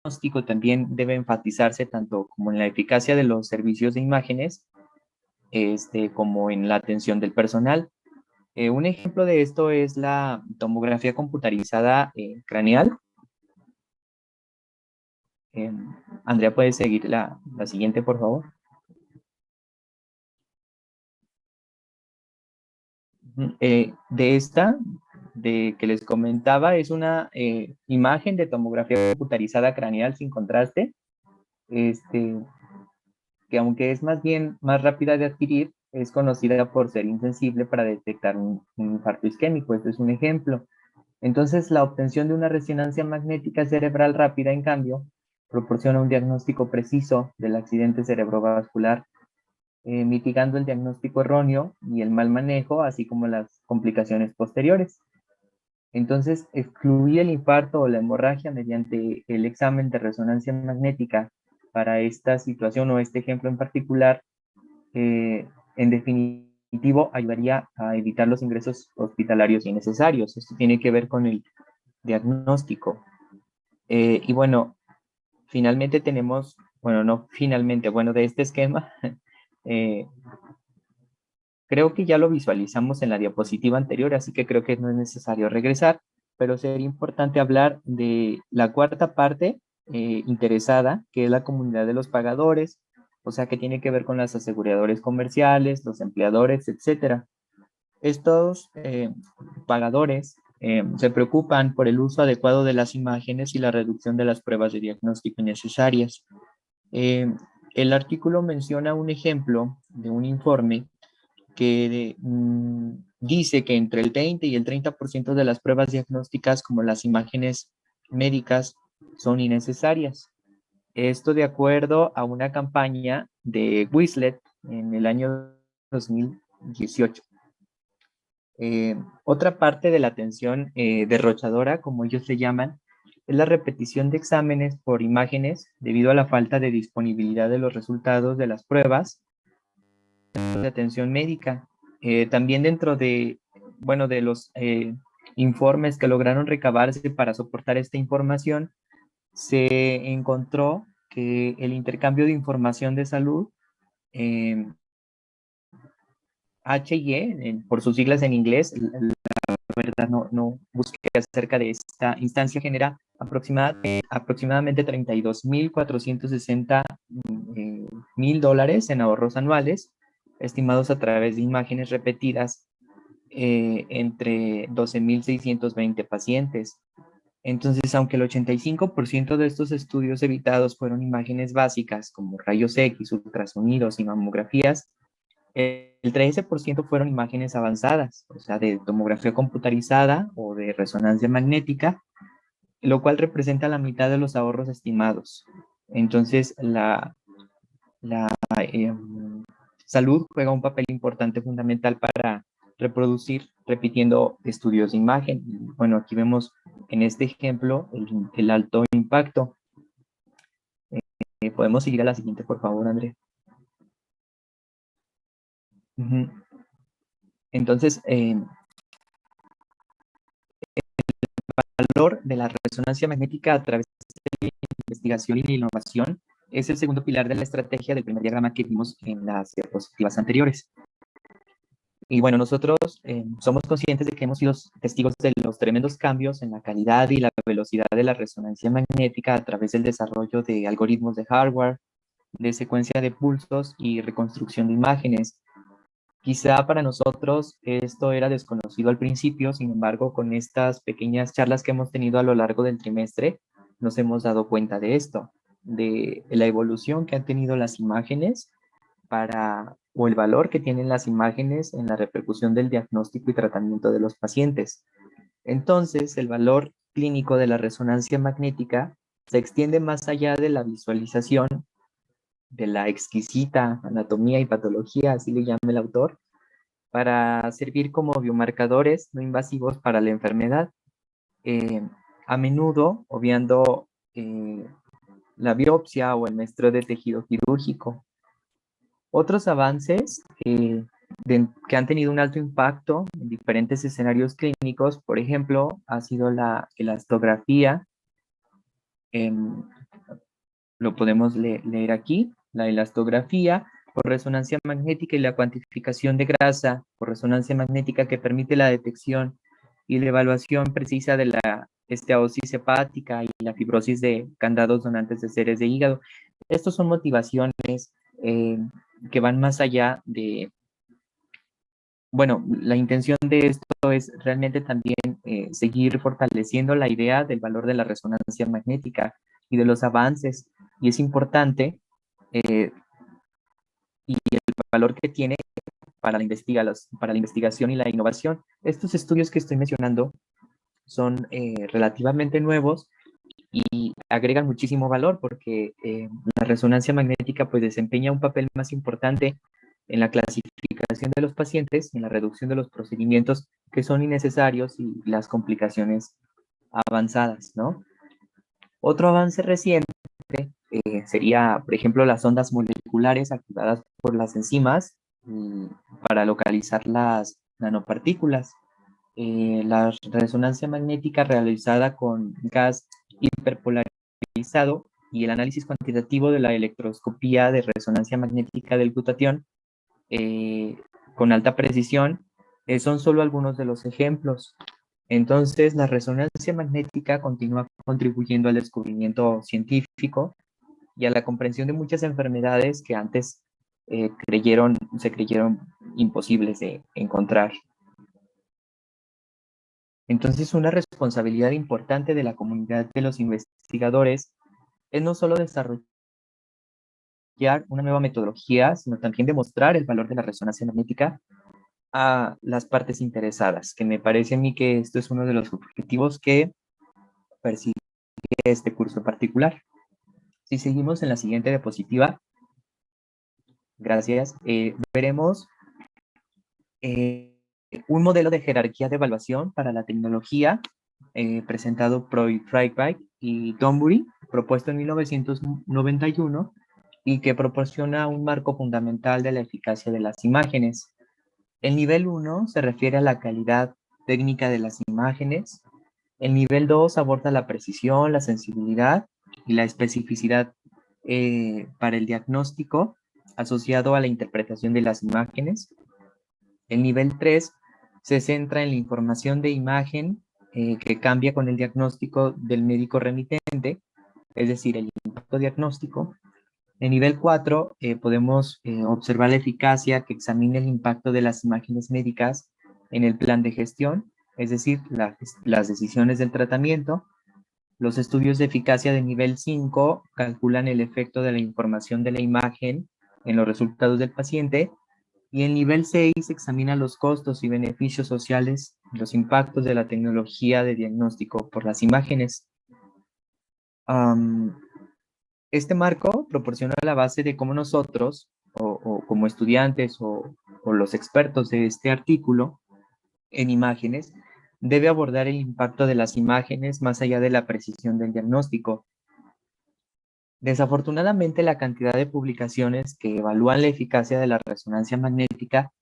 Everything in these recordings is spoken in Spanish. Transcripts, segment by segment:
diagnóstico también debe enfatizarse tanto como en la eficacia de los servicios de imágenes, como en la atención del personal. Un ejemplo de esto es la tomografía computarizada craneal. Andrea, ¿puedes seguir la siguiente, por favor? De esta, de que les comentaba, es una imagen de tomografía computarizada craneal sin contraste, que aunque es más bien más rápida de adquirir, es conocida por ser insensible para detectar un infarto isquémico. Este es un ejemplo. Entonces, la obtención de una resonancia magnética cerebral rápida, en cambio, proporciona un diagnóstico preciso del accidente cerebrovascular, mitigando el diagnóstico erróneo y el mal manejo, así como las complicaciones posteriores. Entonces, excluir el infarto o la hemorragia mediante el examen de resonancia magnética para esta situación o este ejemplo en particular, en definitivo, ayudaría a evitar los ingresos hospitalarios innecesarios. Esto tiene que ver con el diagnóstico. Y bueno, finalmente tenemos, bueno, no finalmente, bueno, de este esquema, creo que ya lo visualizamos en la diapositiva anterior, así que creo que no es necesario regresar, pero sería importante hablar de la cuarta parte interesada, que es la comunidad de los pagadores, o sea, que tiene que ver con las aseguradores comerciales, los empleadores, etcétera. Estos pagadores se preocupan por el uso adecuado de las imágenes y la reducción de las pruebas de diagnóstico innecesarias. Eh, el artículo menciona un ejemplo de un informe que dice que entre el 20 y el 30% de las pruebas diagnósticas, como las imágenes médicas, son innecesarias. Esto de acuerdo a una campaña de Quizlet en el año 2018. Otra parte de la atención derrochadora, como ellos le llaman, es la repetición de exámenes por imágenes debido a la falta de disponibilidad de los resultados de las pruebas de atención médica. También dentro de, bueno, de los informes que lograron recabarse para soportar esta información, se encontró que el intercambio de información de salud, eh, HIE, por sus siglas en inglés, verdad no busqué acerca de esta instancia, genera aproximadamente 32.460 mil dólares en ahorros anuales, estimados a través de imágenes repetidas entre 12.620 pacientes. Entonces, aunque el 85% de estos estudios evitados fueron imágenes básicas como rayos X, ultrasonidos y mamografías, el 13% fueron imágenes avanzadas, o sea, de tomografía computarizada o de resonancia magnética, lo cual representa la mitad de los ahorros estimados. Entonces, la eh, salud juega un papel importante, fundamental para reproducir repitiendo estudios de imagen. Bueno, aquí vemos en este ejemplo el alto impacto. Podemos seguir a la siguiente, por favor, André. Entonces, valor de la resonancia magnética a través de la investigación y la innovación es el segundo pilar de la estrategia del primer diagrama que vimos en las diapositivas anteriores. Y bueno, nosotros somos conscientes de que hemos sido testigos de los tremendos cambios en la calidad y la velocidad de la resonancia magnética a través del desarrollo de algoritmos de hardware, de secuencia de pulsos y reconstrucción de imágenes. Quizá para nosotros esto era desconocido al principio, sin embargo, con estas pequeñas charlas que hemos tenido a lo largo del trimestre, nos hemos dado cuenta de esto, de la evolución que han tenido las imágenes o el valor que tienen las imágenes en la repercusión del diagnóstico y tratamiento de los pacientes. Entonces, el valor clínico de la resonancia magnética se extiende más allá de la visualización de la exquisita anatomía y patología, así le llama el autor, para servir como biomarcadores no invasivos para la enfermedad, a menudo obviando la biopsia o el muestreo de tejido quirúrgico. Otros avances que han tenido un alto impacto en diferentes escenarios clínicos, por ejemplo, ha sido la elastografía, lo podemos leer aquí, la elastografía por resonancia magnética y la cuantificación de grasa por resonancia magnética que permite la detección y la evaluación precisa de la esteatosis hepática y la fibrosis de candados donantes de seres de hígado. Estos son motivaciones que van más allá de, bueno, la intención de esto es realmente también seguir fortaleciendo la idea del valor de la resonancia magnética y de los avances. Y es importante y el valor que tiene para la investigación y la innovación. Estos estudios que estoy mencionando son relativamente nuevos y agregan muchísimo valor porque la resonancia magnética pues desempeña un papel más importante en la clasificación de los pacientes, en la reducción de los procedimientos que son innecesarios y las complicaciones avanzadas, ¿no? Otro avance reciente sería, por ejemplo, las ondas moleculares activadas por las enzimas para localizar las nanopartículas. La resonancia magnética realizada con gas hiperpolarizado y el análisis cuantitativo de la electroscopía de resonancia magnética del glutatión con alta precisión son solo algunos de los ejemplos. Entonces, la resonancia magnética continúa contribuyendo al descubrimiento científico y a la comprensión de muchas enfermedades que antes se creyeron imposibles de encontrar. Entonces, una responsabilidad importante de la comunidad de los investigadores es no solo desarrollar una nueva metodología, sino también demostrar el valor de la resonancia magnética a las partes interesadas, que me parece a mí que esto es uno de los objetivos que persigue este curso en particular. Si seguimos en la siguiente diapositiva, gracias, veremos un modelo de jerarquía de evaluación para la tecnología presentado por Freyback y Thornbury, propuesto en 1991 y que proporciona un marco fundamental de la eficacia de las imágenes. El nivel 1 se refiere a la calidad técnica de las imágenes. El nivel 2 aborda la precisión, la sensibilidad y la especificidad para el diagnóstico asociado a la interpretación de las imágenes. El nivel 3 se centra en la información de imagen que cambia con el diagnóstico del médico remitente, es decir, el impacto diagnóstico. En nivel 4 podemos observar la eficacia que examina el impacto de las imágenes médicas en el plan de gestión, es decir, las decisiones del tratamiento. Los estudios de eficacia de nivel 5 calculan el efecto de la información de la imagen en los resultados del paciente. Y el nivel 6 examina los costos y beneficios sociales y los impactos de la tecnología de diagnóstico por las imágenes. Este marco proporciona la base de cómo nosotros, o como estudiantes o los expertos de este artículo en imágenes, debe abordar el impacto de las imágenes más allá de la precisión del diagnóstico. Desafortunadamente, la cantidad de publicaciones que evalúan la eficacia de la resonancia magnética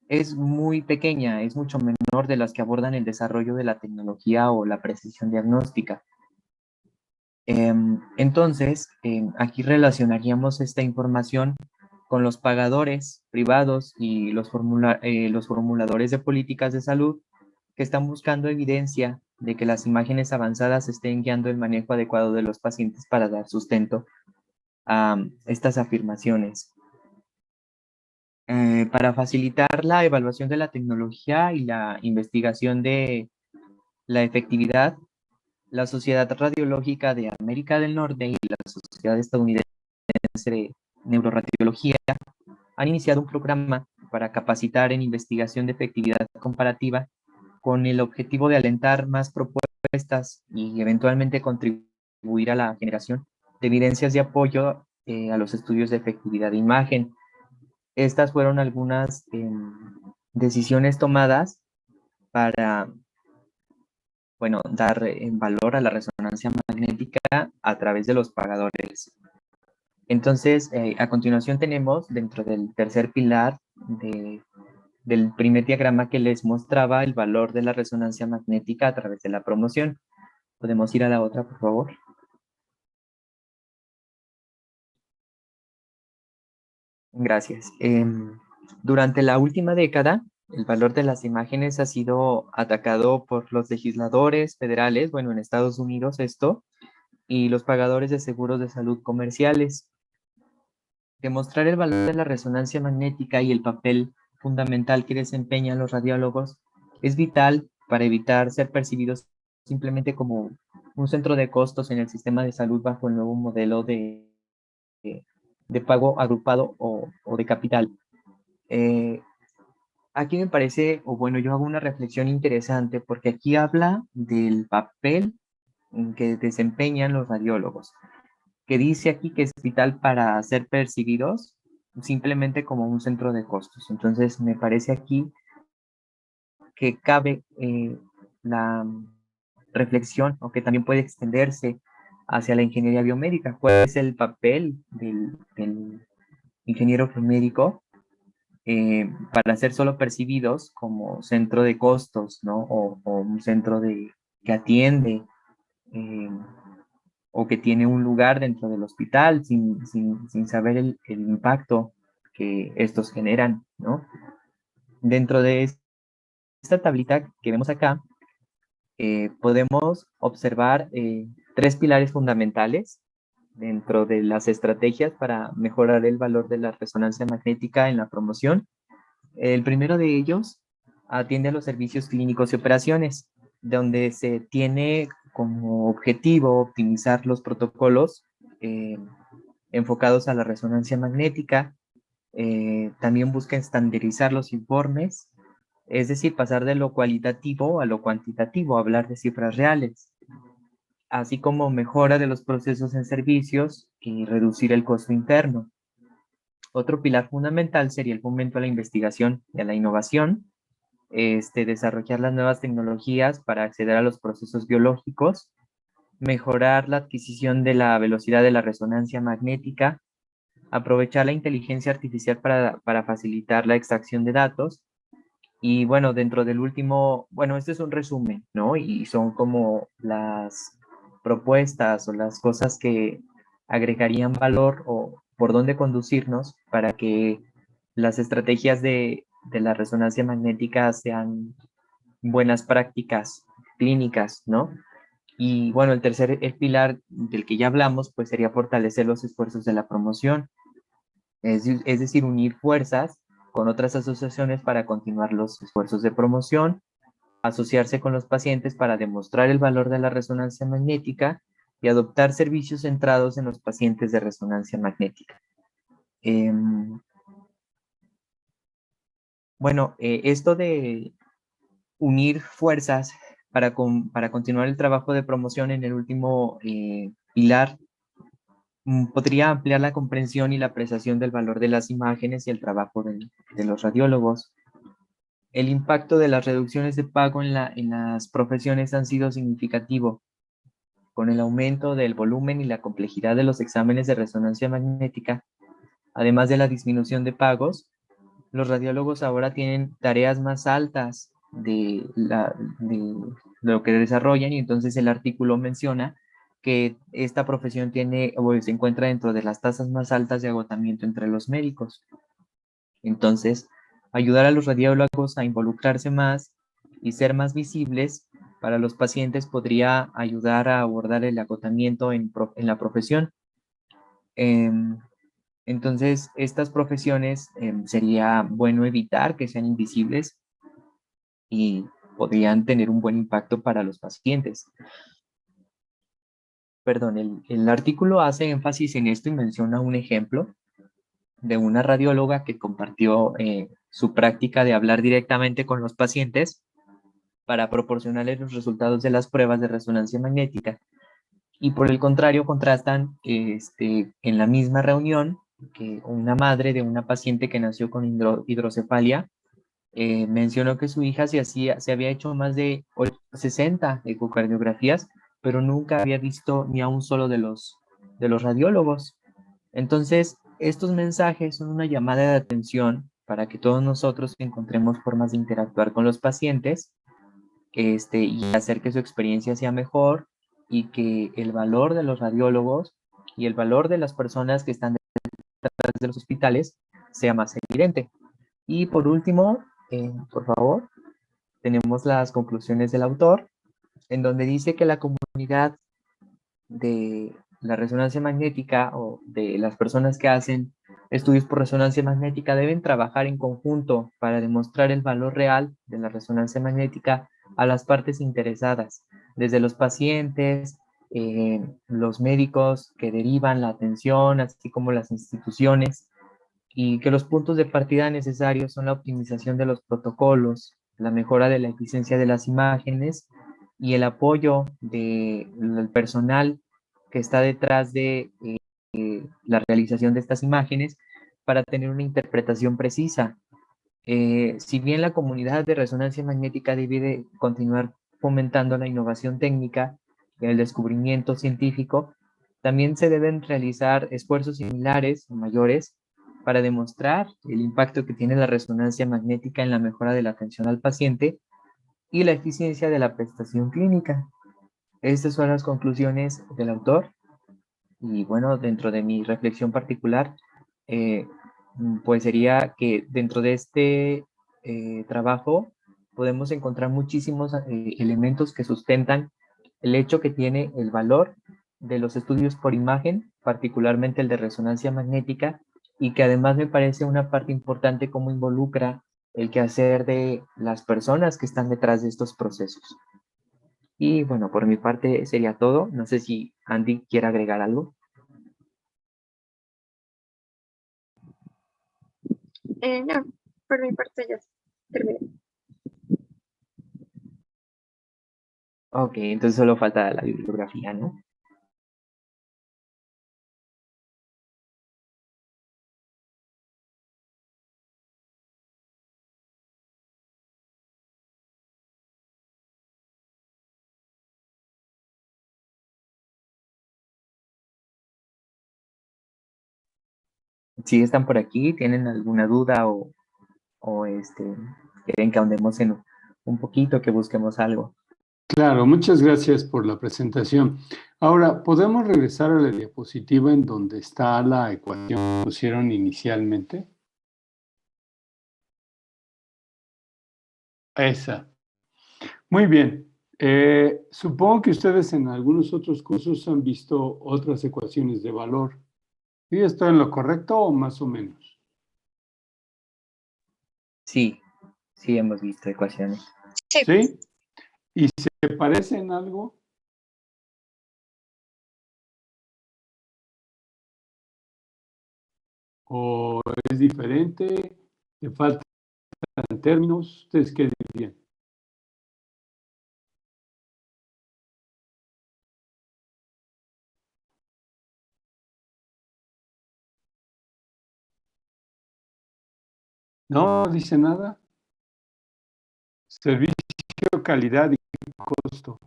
es muy pequeña, es mucho menor de las que abordan el desarrollo de la tecnología o la precisión diagnóstica. Entonces, aquí relacionaríamos esta información con los pagadores privados y los formuladores de políticas de salud que están buscando evidencia de que las imágenes avanzadas estén guiando el manejo adecuado de los pacientes para dar sustento a estas afirmaciones. Para facilitar la evaluación de la tecnología y la investigación de la efectividad, la Sociedad Radiológica de América del Norte y la Sociedad Estadounidense de Neuroradiología han iniciado un programa para capacitar en investigación de efectividad comparativa con el objetivo de alentar más propuestas y eventualmente contribuir a la generación de evidencias de apoyo a los estudios de efectividad de imagen. Estas fueron algunas decisiones tomadas para, bueno, dar en valor a la resonancia magnética a través de los pagadores. Entonces, a continuación tenemos dentro del tercer pilar del primer diagrama que les mostraba el valor de la resonancia magnética a través de la promoción. ¿Podemos ir a la otra, por favor? Gracias. Durante la última década, el valor de las imágenes ha sido atacado por los legisladores federales, bueno, en Estados Unidos esto, y los pagadores de seguros de salud comerciales. Demostrar el valor de la resonancia magnética y el papel fundamental que desempeñan los radiólogos es vital para evitar ser percibidos simplemente como un centro de costos en el sistema de salud bajo el nuevo modelo de pago agrupado o de capital. Eh, Aquí me parece, o bueno, yo hago una reflexión interesante porque aquí habla del papel que desempeñan los radiólogos, que dice aquí que es vital para ser percibidos simplemente como un centro de costos. Entonces, me parece aquí que cabe la reflexión o que también puede extenderse hacia la ingeniería biomédica. ¿Cuál es el papel del ingeniero biomédico para ser solo percibidos como centro de costos, ¿no? O un centro que atiende eh, o que tiene un lugar dentro del hospital sin saber el impacto que estos generan, ¿no? Dentro de esta tablita que vemos acá, podemos observar tres pilares fundamentales dentro de las estrategias para mejorar el valor de la resonancia magnética en la promoción. El primero de ellos atiende a los servicios clínicos y operaciones, donde se tiene como objetivo optimizar los protocolos eh, enfocados a la resonancia magnética. También busca estandarizar los informes, es decir, pasar de lo cualitativo a lo cuantitativo, hablar de cifras reales, así como mejora de los procesos en servicios y reducir el costo interno. Otro pilar fundamental sería el fomento a la investigación y a la innovación, desarrollar las nuevas tecnologías para acceder a los procesos biológicos, mejorar la adquisición de la velocidad de la resonancia magnética, aprovechar la inteligencia artificial para facilitar la extracción de datos. Y bueno, dentro del último, bueno, este es un resumen, ¿no? Y son como las propuestas o las cosas que agregarían valor o por dónde conducirnos para que las estrategias de la resonancia magnética sean buenas prácticas clínicas, ¿no? Y bueno, el pilar del que ya hablamos, pues sería fortalecer los esfuerzos de la promoción, es decir, unir fuerzas con otras asociaciones para continuar los esfuerzos de promoción, asociarse con los pacientes para demostrar el valor de la resonancia magnética y adoptar servicios centrados en los pacientes de resonancia magnética. Bueno, esto de unir fuerzas para continuar el trabajo de promoción en el último pilar podría ampliar la comprensión y la apreciación del valor de las imágenes y el trabajo de los radiólogos. El impacto de las reducciones de pago en las profesiones han sido significativo, con el aumento del volumen y la complejidad de los exámenes de resonancia magnética, además de la disminución de pagos. Los radiólogos ahora tienen tareas más altas de lo que desarrollan, y entonces el artículo menciona que esta profesión tiene o se encuentra dentro de las tasas más altas de agotamiento entre los médicos. Entonces, ayudar a los radiólogos a involucrarse más y ser más visibles para los pacientes podría ayudar a abordar el agotamiento en la profesión. Em, entonces, estas profesiones sería bueno evitar que sean invisibles y podrían tener un buen impacto para los pacientes. Perdón, el artículo hace énfasis en esto y menciona un ejemplo de una radióloga que compartió su práctica de hablar directamente con los pacientes para proporcionarles los resultados de las pruebas de resonancia magnética. Y por el contrario, contrastan en la misma reunión que una madre de una paciente que nació con hidrocefalia mencionó que su hija se había hecho más de 60 ecocardiografías, pero nunca había visto ni a un solo de los radiólogos. Entonces, estos mensajes son una llamada de atención para que todos nosotros encontremos formas de interactuar con los pacientes y hacer que su experiencia sea mejor y que el valor de los radiólogos y el valor de las personas que están detrás de los hospitales sea más evidente. Y por último, por favor, tenemos las conclusiones del autor, en donde dice que la comunidad de la resonancia magnética o de las personas que hacen estudios por resonancia magnética deben trabajar en conjunto para demostrar el valor real de la resonancia magnética a las partes interesadas, desde los pacientes, los médicos que derivan la atención, así como las instituciones, y que los puntos de partida necesarios son la optimización de los protocolos, la mejora de la eficiencia de las imágenes y el apoyo del personal que está detrás de la realización de estas imágenes para tener una interpretación precisa. Si bien la comunidad de resonancia magnética debe continuar fomentando la innovación técnica y el descubrimiento científico, también se deben realizar esfuerzos similares o mayores para demostrar el impacto que tiene la resonancia magnética en la mejora de la atención al paciente y la eficiencia de la prestación clínica. Estas son las conclusiones del autor y bueno, dentro de mi reflexión particular, eh, pues sería que dentro de este trabajo podemos encontrar muchísimos elementos que sustentan el hecho que tiene el valor de los estudios por imagen, particularmente el de resonancia magnética, y que además me parece una parte importante cómo involucra el quehacer de las personas que están detrás de estos procesos. Y bueno, por mi parte sería todo. No sé si Andy quiere agregar algo. No, por mi parte ya terminé. Ok, entonces solo falta la bibliografía, ¿no? Si están por aquí, tienen alguna duda o quieren que ahondemos en un poquito, que busquemos algo. Claro, muchas gracias por la presentación. Ahora, ¿podemos regresar a la diapositiva en donde está la ecuación que pusieron inicialmente? Esa. Muy bien. Supongo que ustedes en algunos otros cursos han visto otras ecuaciones de valor. ¿Sí estoy en lo correcto o más o menos? Sí, sí hemos visto ecuaciones. ¿Sí? ¿Y se parecen algo? ¿O es diferente? ¿Le faltan términos? ¿Ustedes qué dirían? No dice nada. Servicio, calidad y costo.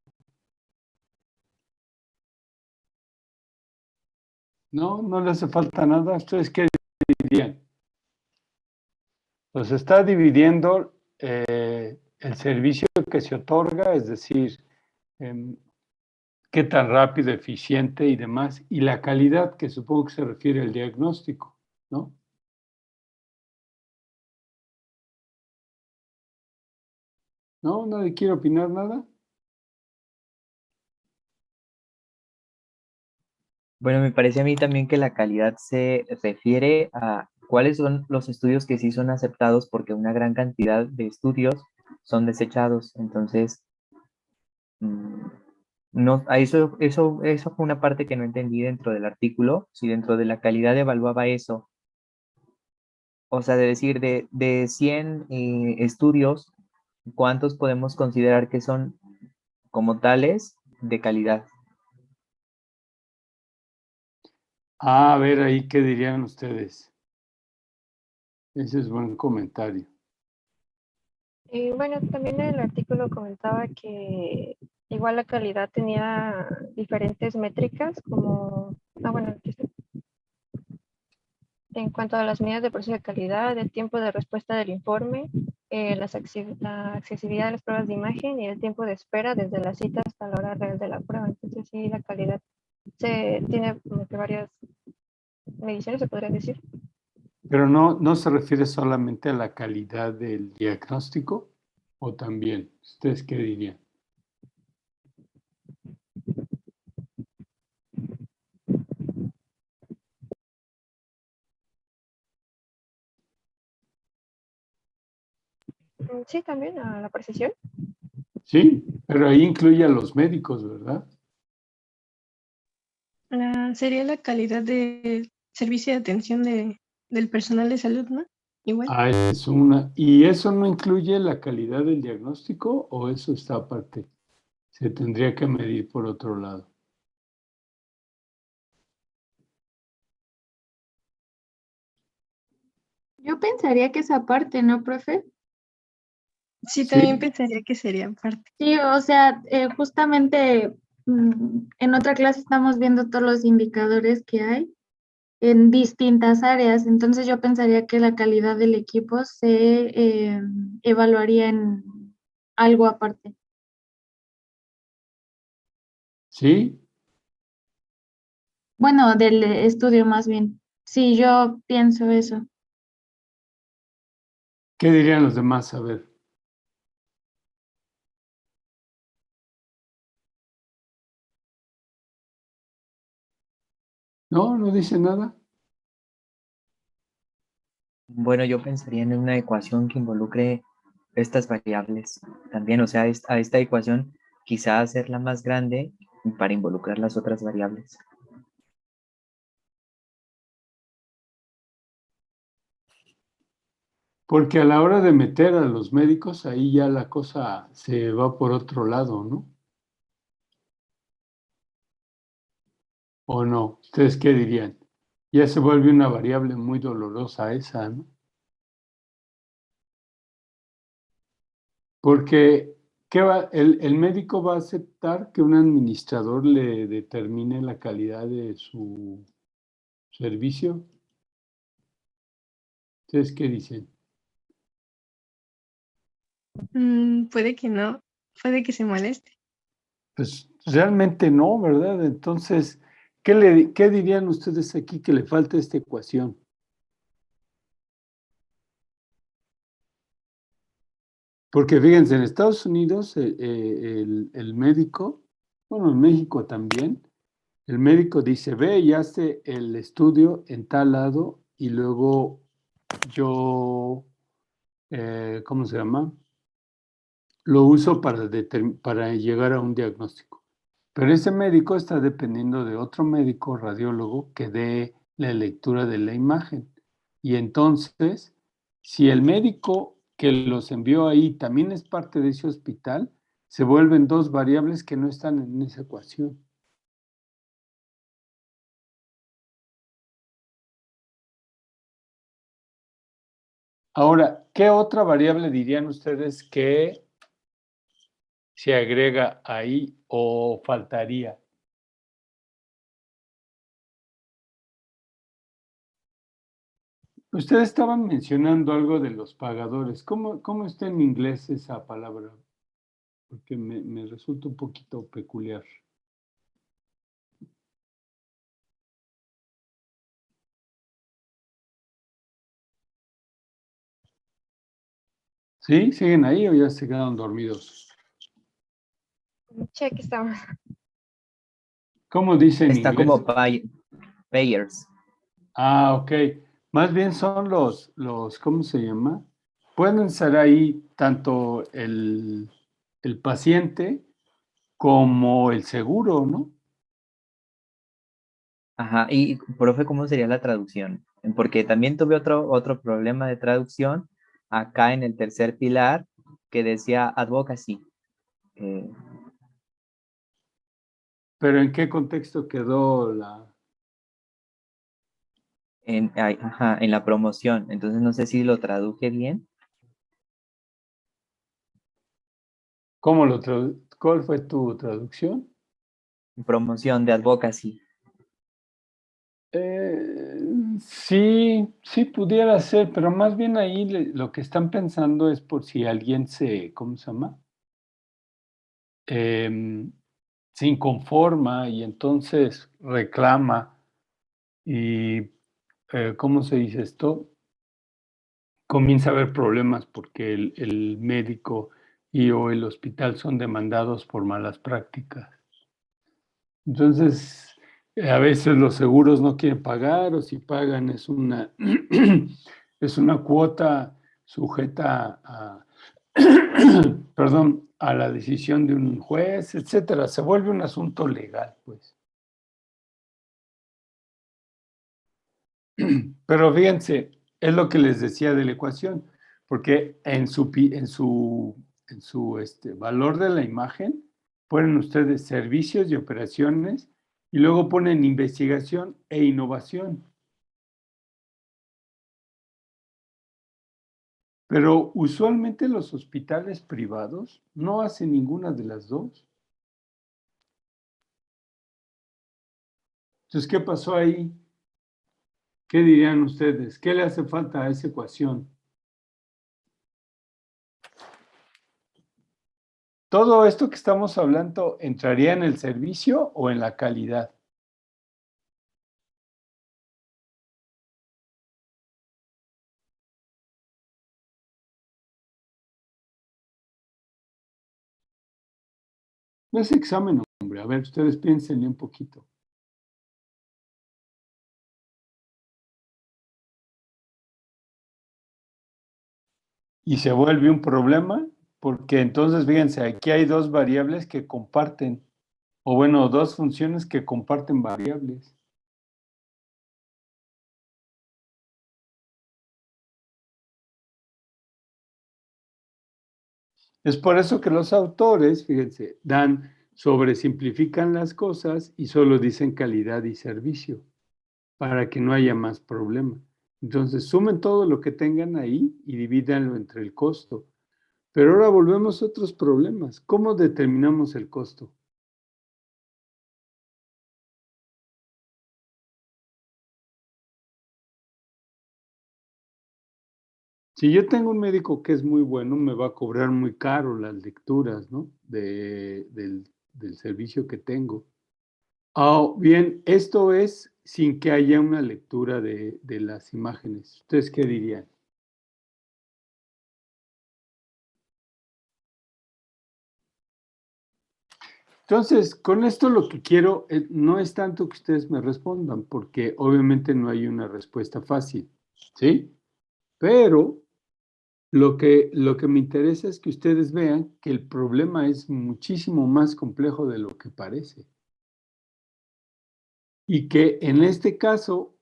No, no le hace falta nada. ¿Ustedes qué dirían? Pues está dividiendo el servicio que se otorga, es decir, qué tan rápido, eficiente y demás, y la calidad, que supongo que se refiere al diagnóstico, ¿no? ¿No? ¿Nadie quiere opinar nada? Bueno, me parece a mí también que la calidad se refiere a cuáles son los estudios que sí son aceptados porque una gran cantidad de estudios son desechados. Entonces, no, eso fue una parte que no entendí dentro del artículo. Si dentro de la calidad evaluaba eso, o sea, de decir de 100 estudios, ¿cuántos podemos considerar que son como tales de calidad? A ver, ahí, ¿qué dirían ustedes? Ese es buen comentario. Bueno, también el artículo comentaba que igual la calidad tenía diferentes métricas, como, bueno, en cuanto a las medidas de proceso de calidad, el tiempo de respuesta del informe, la accesibilidad de las pruebas de imagen y el tiempo de espera desde la cita hasta la hora real de la prueba. Entonces, sí, la calidad tiene como que varias mediciones, se podría decir. Pero no se refiere solamente a la calidad del diagnóstico, o también, ¿ustedes qué dirían? Sí, también a la precisión. Sí, pero ahí incluye a los médicos, ¿verdad? Sería la calidad de servicio de atención del personal de salud, ¿no? Igual. Ah, esa es una. ¿Y eso no incluye la calidad del diagnóstico o eso está aparte? Se tendría que medir por otro lado. Yo pensaría que esa parte, ¿no, profe? Sí, también Sí, pensaría que sería parte. Sí, o sea, justamente en otra clase estamos viendo todos los indicadores que hay en distintas áreas, entonces yo pensaría que la calidad del equipo se evaluaría en algo aparte. sí. Bueno, del estudio más bien. Sí, yo pienso eso. ¿Qué dirían los demás? A ver. No dice nada. Bueno, yo pensaría en una ecuación que involucre estas variables también, o sea, a esta ecuación quizá hacerla más grande para involucrar las otras variables. Porque a la hora de meter a los médicos, ahí ya la cosa se va por otro lado, ¿no? ¿O no? ¿Ustedes qué dirían? Ya se vuelve una variable muy dolorosa esa, ¿no? Porque el médico va a aceptar que un administrador le determine la calidad de su servicio. ¿Ustedes qué dicen? Puede que no, puede que se moleste. Pues realmente no, ¿verdad? Entonces, ¿qué dirían ustedes aquí que le falta esta ecuación? Porque fíjense, en Estados Unidos el médico, bueno, en México también, el médico dice, ve y hace el estudio en tal lado y luego yo, ¿cómo se llama? Lo uso para llegar a un diagnóstico. Pero ese médico está dependiendo de otro médico radiólogo que dé la lectura de la imagen. Y entonces, si el médico que los envió ahí también es parte de ese hospital, se vuelven dos variables que no están en esa ecuación. Ahora, ¿qué otra variable dirían ustedes que se agrega ahí o faltaría? Ustedes estaban mencionando algo de los pagadores. ¿Cómo está en inglés esa palabra? Porque me resulta un poquito peculiar. ¿Sí? ¿Siguen ahí o ya se quedaron dormidos? Sí, aquí estamos. ¿Cómo dice en Está inglés? como payers. Ah, ok. Más bien son ¿cómo se llama? Pueden ser ahí tanto el paciente como el seguro, ¿no? Ajá, y profe, ¿cómo sería la traducción? Porque también tuve otro problema de traducción acá en el tercer pilar que decía advocacy. eh, Pero ¿en qué contexto quedó ajá, en la promoción. Entonces no sé si lo traduje bien. ¿Cuál fue tu traducción? Promoción de advocacy. Sí, pudiera ser, pero más bien ahí lo que están pensando es por si alguien ¿cómo se llama? Em, Se inconforma y entonces reclama y, ¿cómo se dice esto? comienza a haber problemas porque el médico o el hospital son demandados por malas prácticas. Entonces, a veces los seguros no quieren pagar, o si pagan es una, es una cuota sujeta a, perdón, a la decisión de un juez, etcétera. Se vuelve un asunto legal, pues. Pero fíjense, es lo que les decía de la ecuación, porque en su valor de la imagen ponen ustedes servicios y operaciones y luego ponen investigación e innovación. Pero usualmente los hospitales privados no hacen ninguna de las dos. Entonces, ¿qué pasó ahí? ¿Qué dirían ustedes? ¿Qué le hace falta a esa ecuación? ¿Todo esto que estamos hablando entraría en el servicio o en la calidad? No es examen, hombre. A ver, ustedes piénsenle un poquito. Y se vuelve un problema porque entonces, fíjense, aquí hay dos variables que comparten, o bueno, dos funciones que comparten variables. Es por eso que los autores, fíjense, sobresimplifican las cosas y solo dicen calidad y servicio, para que no haya más problema. Entonces, sumen todo lo que tengan ahí y divídanlo entre el costo. Pero ahora volvemos a otros problemas. ¿Cómo determinamos el costo? Si yo tengo un médico que es muy bueno, me va a cobrar muy caro las lecturas, ¿no? Del servicio que tengo. Bien, esto es sin que haya una lectura de las imágenes. ¿Ustedes qué dirían? Entonces, con esto lo que quiero no es tanto que ustedes me respondan, porque obviamente no hay una respuesta fácil, ¿sí? Pero lo que me interesa es que ustedes vean que el problema es muchísimo más complejo de lo que parece. Y que en este caso,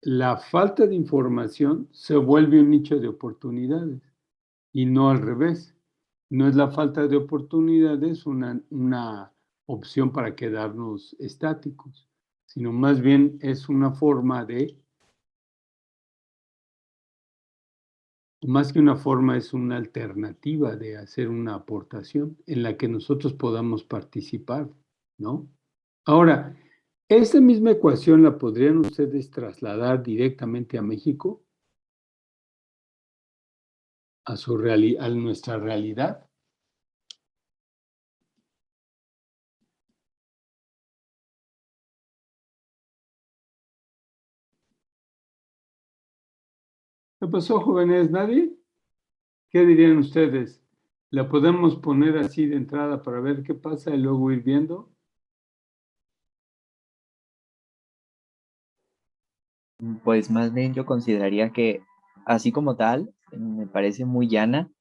la falta de información se vuelve un nicho de oportunidades y no al revés. No es la falta de oportunidades una opción para quedarnos estáticos, sino más bien es una forma de, más que una forma, es una alternativa de hacer una aportación en la que nosotros podamos participar, ¿no? Ahora, ¿esa misma ecuación la podrían ustedes trasladar directamente a México? A nuestra realidad. ¿Qué pasó, jóvenes? ¿Nadie? ¿Qué dirían ustedes? ¿La podemos poner así de entrada para ver qué pasa y luego ir viendo? Pues más bien yo consideraría que así como tal, me parece muy llana.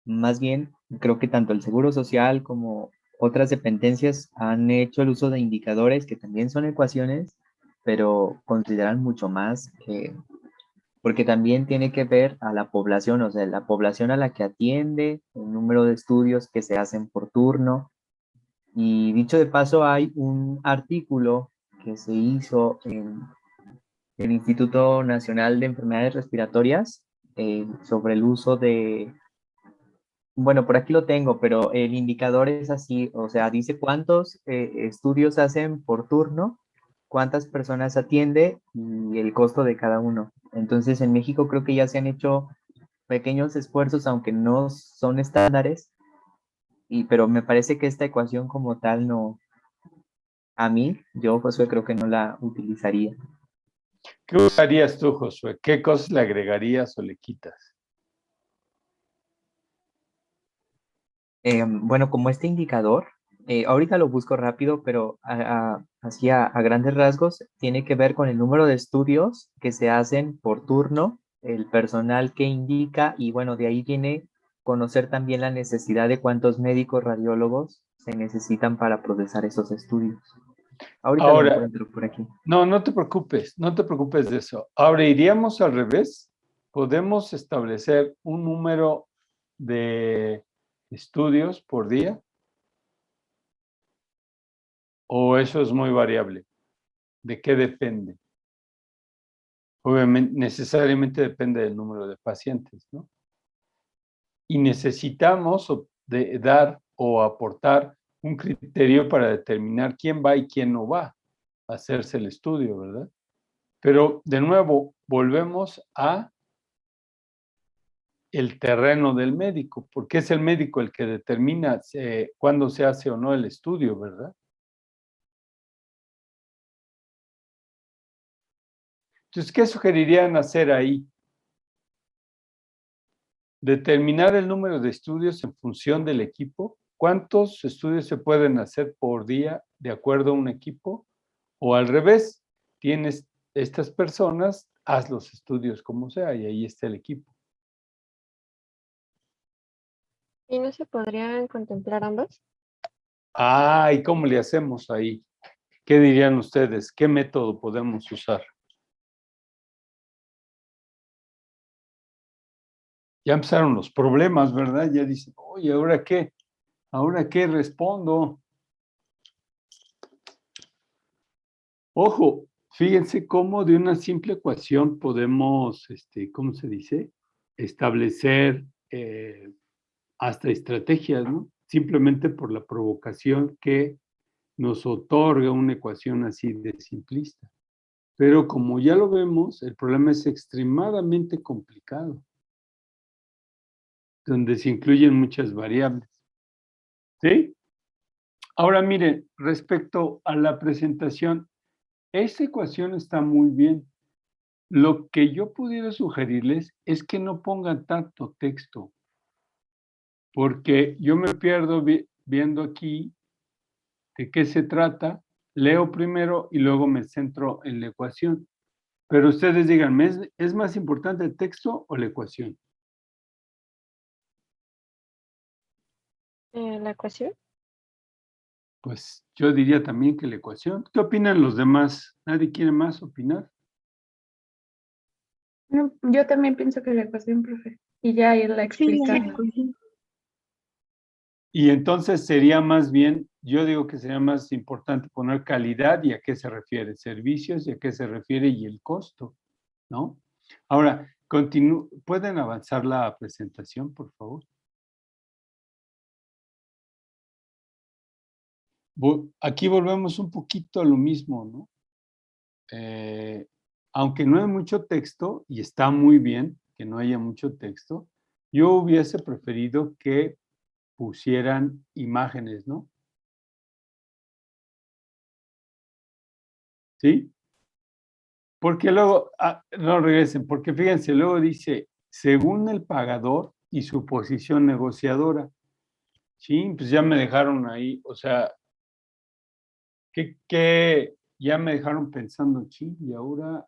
Más bien, creo que tanto el Seguro Social como otras dependencias han hecho el uso de indicadores que también son ecuaciones, pero consideran mucho más, porque también tiene que ver a la población, o sea, la población a la que atiende, el número de estudios que se hacen por turno. Y dicho de paso, hay un artículo que se hizo en el Instituto Nacional de Enfermedades Respiratorias sobre el uso de, bueno, por aquí lo tengo, pero el indicador es así, o sea, dice cuántos estudios hacen por turno, cuántas personas atiende y el costo de cada uno. Entonces, en México creo que ya se han hecho pequeños esfuerzos, aunque no son estándares, pero me parece que esta ecuación como tal no, a mí, yo Josué creo que no la utilizaría. ¿Qué usarías tú, Josué? ¿Qué cosas le agregarías o le quitas? Bueno, como este indicador, ahorita lo busco rápido, pero así a grandes rasgos, tiene que ver con el número de estudios que se hacen por turno, el personal que indica, y bueno, de ahí viene conocer también la necesidad de cuántos médicos radiólogos se necesitan para procesar esos estudios. Ahorita lo Ahora, encuentro por aquí. no te preocupes de eso. Ahora iríamos al revés. ¿Podemos establecer un número de estudios por día? ¿O eso es muy variable? ¿De qué depende? Obviamente, necesariamente depende del número de pacientes, ¿no? Y necesitamos dar o aportar un criterio para determinar quién va y quién no va a hacerse el estudio, ¿verdad? Pero de nuevo, volvemos a el terreno del médico, porque es el médico el que determina cuándo se hace o no el estudio, ¿verdad? Entonces, ¿qué sugerirían hacer ahí? Determinar el número de estudios en función del equipo. ¿Cuántos estudios se pueden hacer por día de acuerdo a un equipo? O al revés, tienes estas personas, haz los estudios como sea y ahí está el equipo. ¿Y no se podrían contemplar ambas? Ah, ¿y cómo le hacemos ahí? ¿Qué dirían ustedes? ¿Qué método podemos usar? Ya empezaron los problemas, ¿verdad? Ya dicen, oye, ¿ahora qué? ¿Ahora qué respondo? Ojo, fíjense cómo de una simple ecuación podemos, ¿cómo se dice? Establecer hasta estrategias, ¿no? Simplemente por la provocación que nos otorga una ecuación así de simplista. Pero como ya lo vemos, el problema es extremadamente complicado, donde se incluyen muchas variables. ¿Sí? Ahora miren, respecto a la presentación, esa ecuación está muy bien. Lo que yo pudiera sugerirles es que no pongan tanto texto, porque yo me pierdo viendo aquí de qué se trata, leo primero y luego me centro en la ecuación. Pero ustedes díganme, ¿es más importante el texto o la ecuación? ¿La ecuación? Pues yo diría también que la ecuación. ¿Qué opinan los demás? ¿Nadie quiere más opinar? No, yo también pienso que la ecuación, profe. Y ya irla explicando. Y entonces sería más bien, yo digo que sería más importante poner calidad y a qué se refiere, servicios y a qué se refiere y el costo, ¿no? Ahora, ¿pueden avanzar la presentación, por favor? Aquí volvemos un poquito a lo mismo, ¿no? Aunque no hay mucho texto, y está muy bien que no haya mucho texto, yo hubiese preferido que pusieran imágenes, ¿no? ¿Sí? Porque luego, no regresen, porque fíjense, luego dice, según el pagador y su posición negociadora. Sí, pues ya me dejaron ahí, o sea, que ya me dejaron pensando, sí, y ahora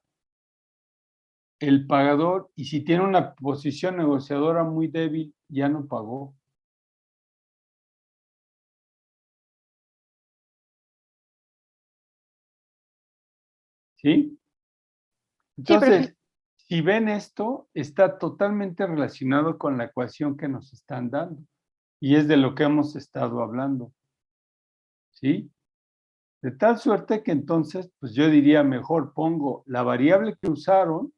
el pagador, y si tiene una posición negociadora muy débil, ya no pagó. ¿Sí? Sí, profe. Entonces, si ven esto, está totalmente relacionado con la ecuación que nos están dando. Y es de lo que hemos estado hablando. ¿Sí? De tal suerte que entonces, pues yo diría mejor pongo la variable que usaron,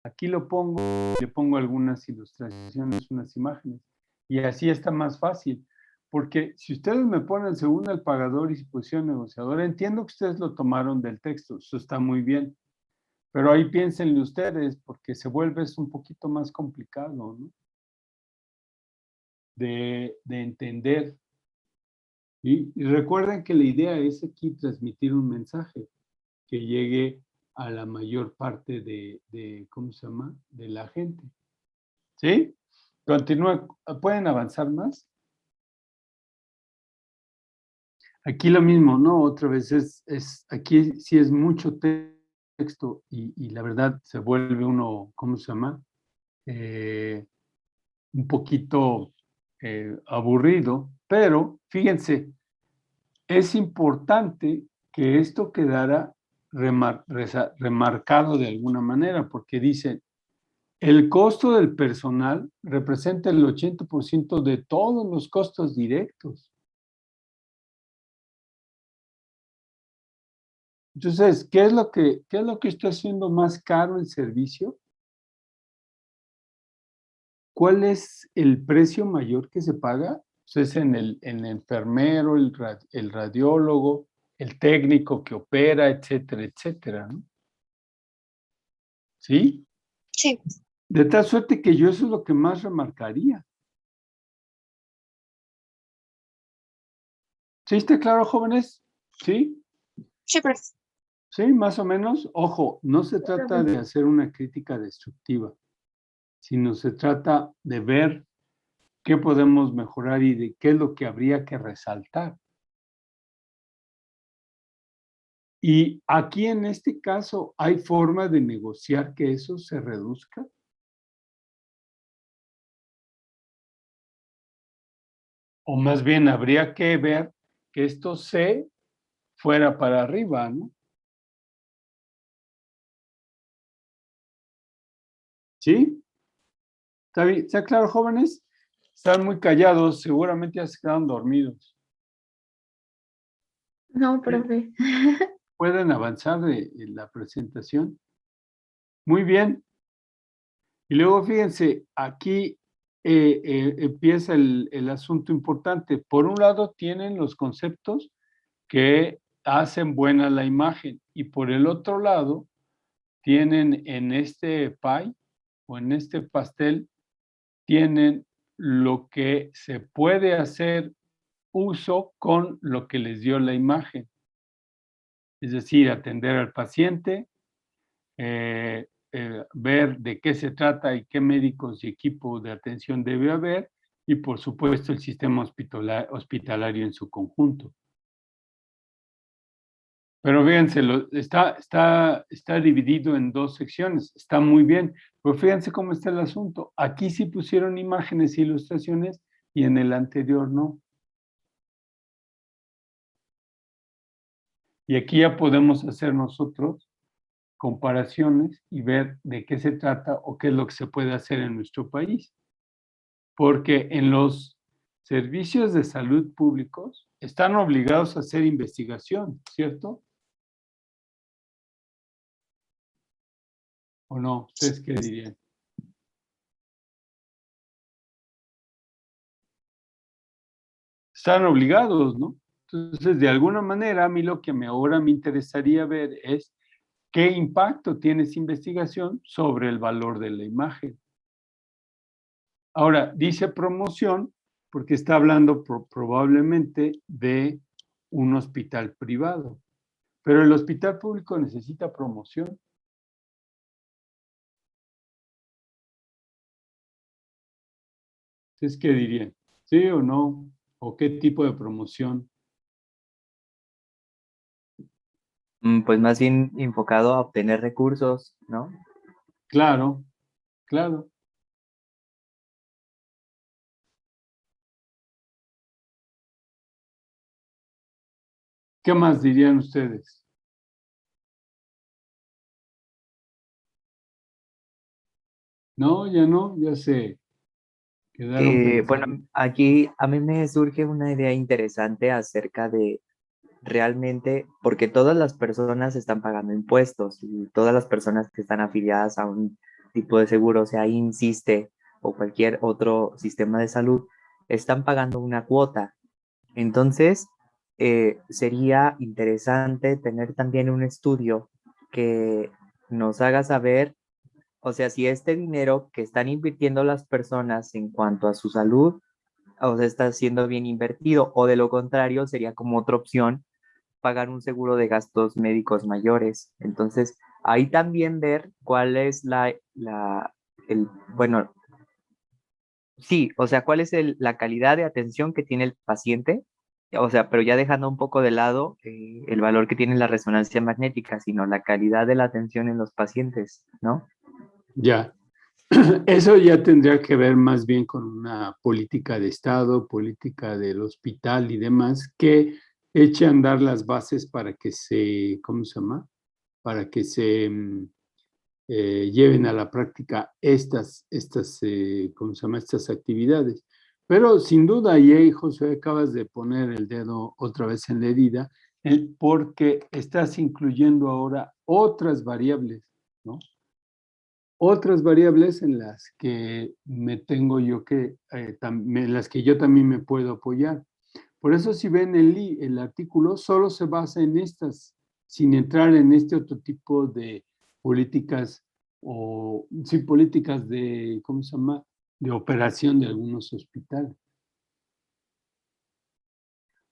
aquí lo pongo, le pongo algunas ilustraciones, unas imágenes. Y así está más fácil. Porque si ustedes me ponen según el pagador y su posición negociadora, entiendo que ustedes lo tomaron del texto, eso está muy bien. Pero ahí piénsenle ustedes, porque se vuelve un poquito más complicado, ¿no? De entender. Y recuerden que la idea es aquí transmitir un mensaje que llegue a la mayor parte de ¿cómo se llama? De la gente. ¿Sí? Continúa. ¿Pueden avanzar más? Aquí lo mismo, ¿no? Otra vez aquí sí es mucho texto y la verdad se vuelve uno, ¿cómo se llama? Un poquito aburrido, pero fíjense, es importante que esto quedara remarcado de alguna manera, porque dice, el costo del personal representa el 80% de todos los costos directos. Entonces, ¿qué es lo que está haciendo más caro el servicio? ¿Cuál es el precio mayor que se paga? Pues es en el enfermero, el radiólogo, el técnico que opera, etcétera, etcétera, ¿no? ¿Sí? Sí, De tal suerte que yo eso es lo que más remarcaría. ¿Sí está claro, jóvenes? ¿Sí? sí, profe. Sí, más o menos. Ojo, no se trata de hacer una crítica destructiva, sino se trata de ver qué podemos mejorar y de qué es lo que habría que resaltar. Y aquí en este caso, ¿hay forma de negociar que eso se reduzca? O más bien habría que ver que esto se fuera para arriba, ¿no? ¿Sí? ¿Está bien? ¿Está claro, jóvenes? Están muy callados, seguramente ya se quedaron dormidos. No, profe. ¿Pueden avanzar en la presentación? Muy bien. Y luego fíjense, aquí empieza el asunto importante. Por un lado tienen los conceptos que hacen buena la imagen y por el otro lado tienen en este pie o en este pastel, tienen lo que se puede hacer uso con lo que les dio la imagen. Es decir, atender al paciente, ver de qué se trata y qué médicos y equipo de atención debe haber, y por supuesto el sistema hospitalario en su conjunto. Pero fíjense, está dividido en dos secciones, está muy bien, pero fíjense cómo está el asunto. Aquí sí pusieron imágenes e ilustraciones y en el anterior no. Y aquí ya podemos hacer nosotros comparaciones y ver de qué se trata o qué es lo que se puede hacer en nuestro país. Porque en los servicios de salud públicos están obligados a hacer investigación, ¿cierto? ¿O no? ¿Ustedes qué dirían? Están obligados, ¿no? Entonces, de alguna manera, a mí lo que ahora me interesaría ver es qué impacto tiene esa investigación sobre el valor de la imagen. Ahora, dice promoción porque está hablando probablemente de un hospital privado, pero el hospital público necesita promoción. ¿Ustedes qué dirían? ¿Sí o no? ¿O qué tipo de promoción? Pues más bien enfocado a obtener recursos, ¿no? Claro, claro. ¿Qué más dirían ustedes? No, ya se quedaron Bueno, pensando. aquí a mí me surge una idea interesante acerca de realmente, porque todas las personas están pagando impuestos y todas las personas que están afiliadas a un tipo de seguro, sea INSISTE o cualquier otro sistema de salud, están pagando una cuota. Entonces, sería interesante tener también un estudio que nos haga saber, o sea, si este dinero que están invirtiendo las personas en cuanto a su salud, o sea, está siendo bien invertido, o de lo contrario, sería como otra opción pagar un seguro de gastos médicos mayores. Entonces, ahí también ver cuál es bueno, sí, o sea, cuál es la calidad de atención que tiene el paciente, o sea, pero ya dejando un poco de lado el valor que tiene la resonancia magnética, sino la calidad de la atención en los pacientes, ¿no? Ya. Eso ya tendría que ver más bien con una política de Estado, política del hospital y demás, que eche a andar las bases para que se, ¿cómo se llama? Para que se lleven a la práctica ¿cómo se llama? Estas actividades. Pero sin duda, y ahí, José, acabas de poner el dedo otra vez en la herida, porque estás incluyendo ahora otras variables, ¿no? Otras variables en las que me tengo yo que, en las que yo también me puedo apoyar. Por eso si ven el artículo, solo se basa en estas, sin entrar en este otro tipo de políticas o, sí, políticas de, ¿cómo se llama? De operación de algunos hospitales.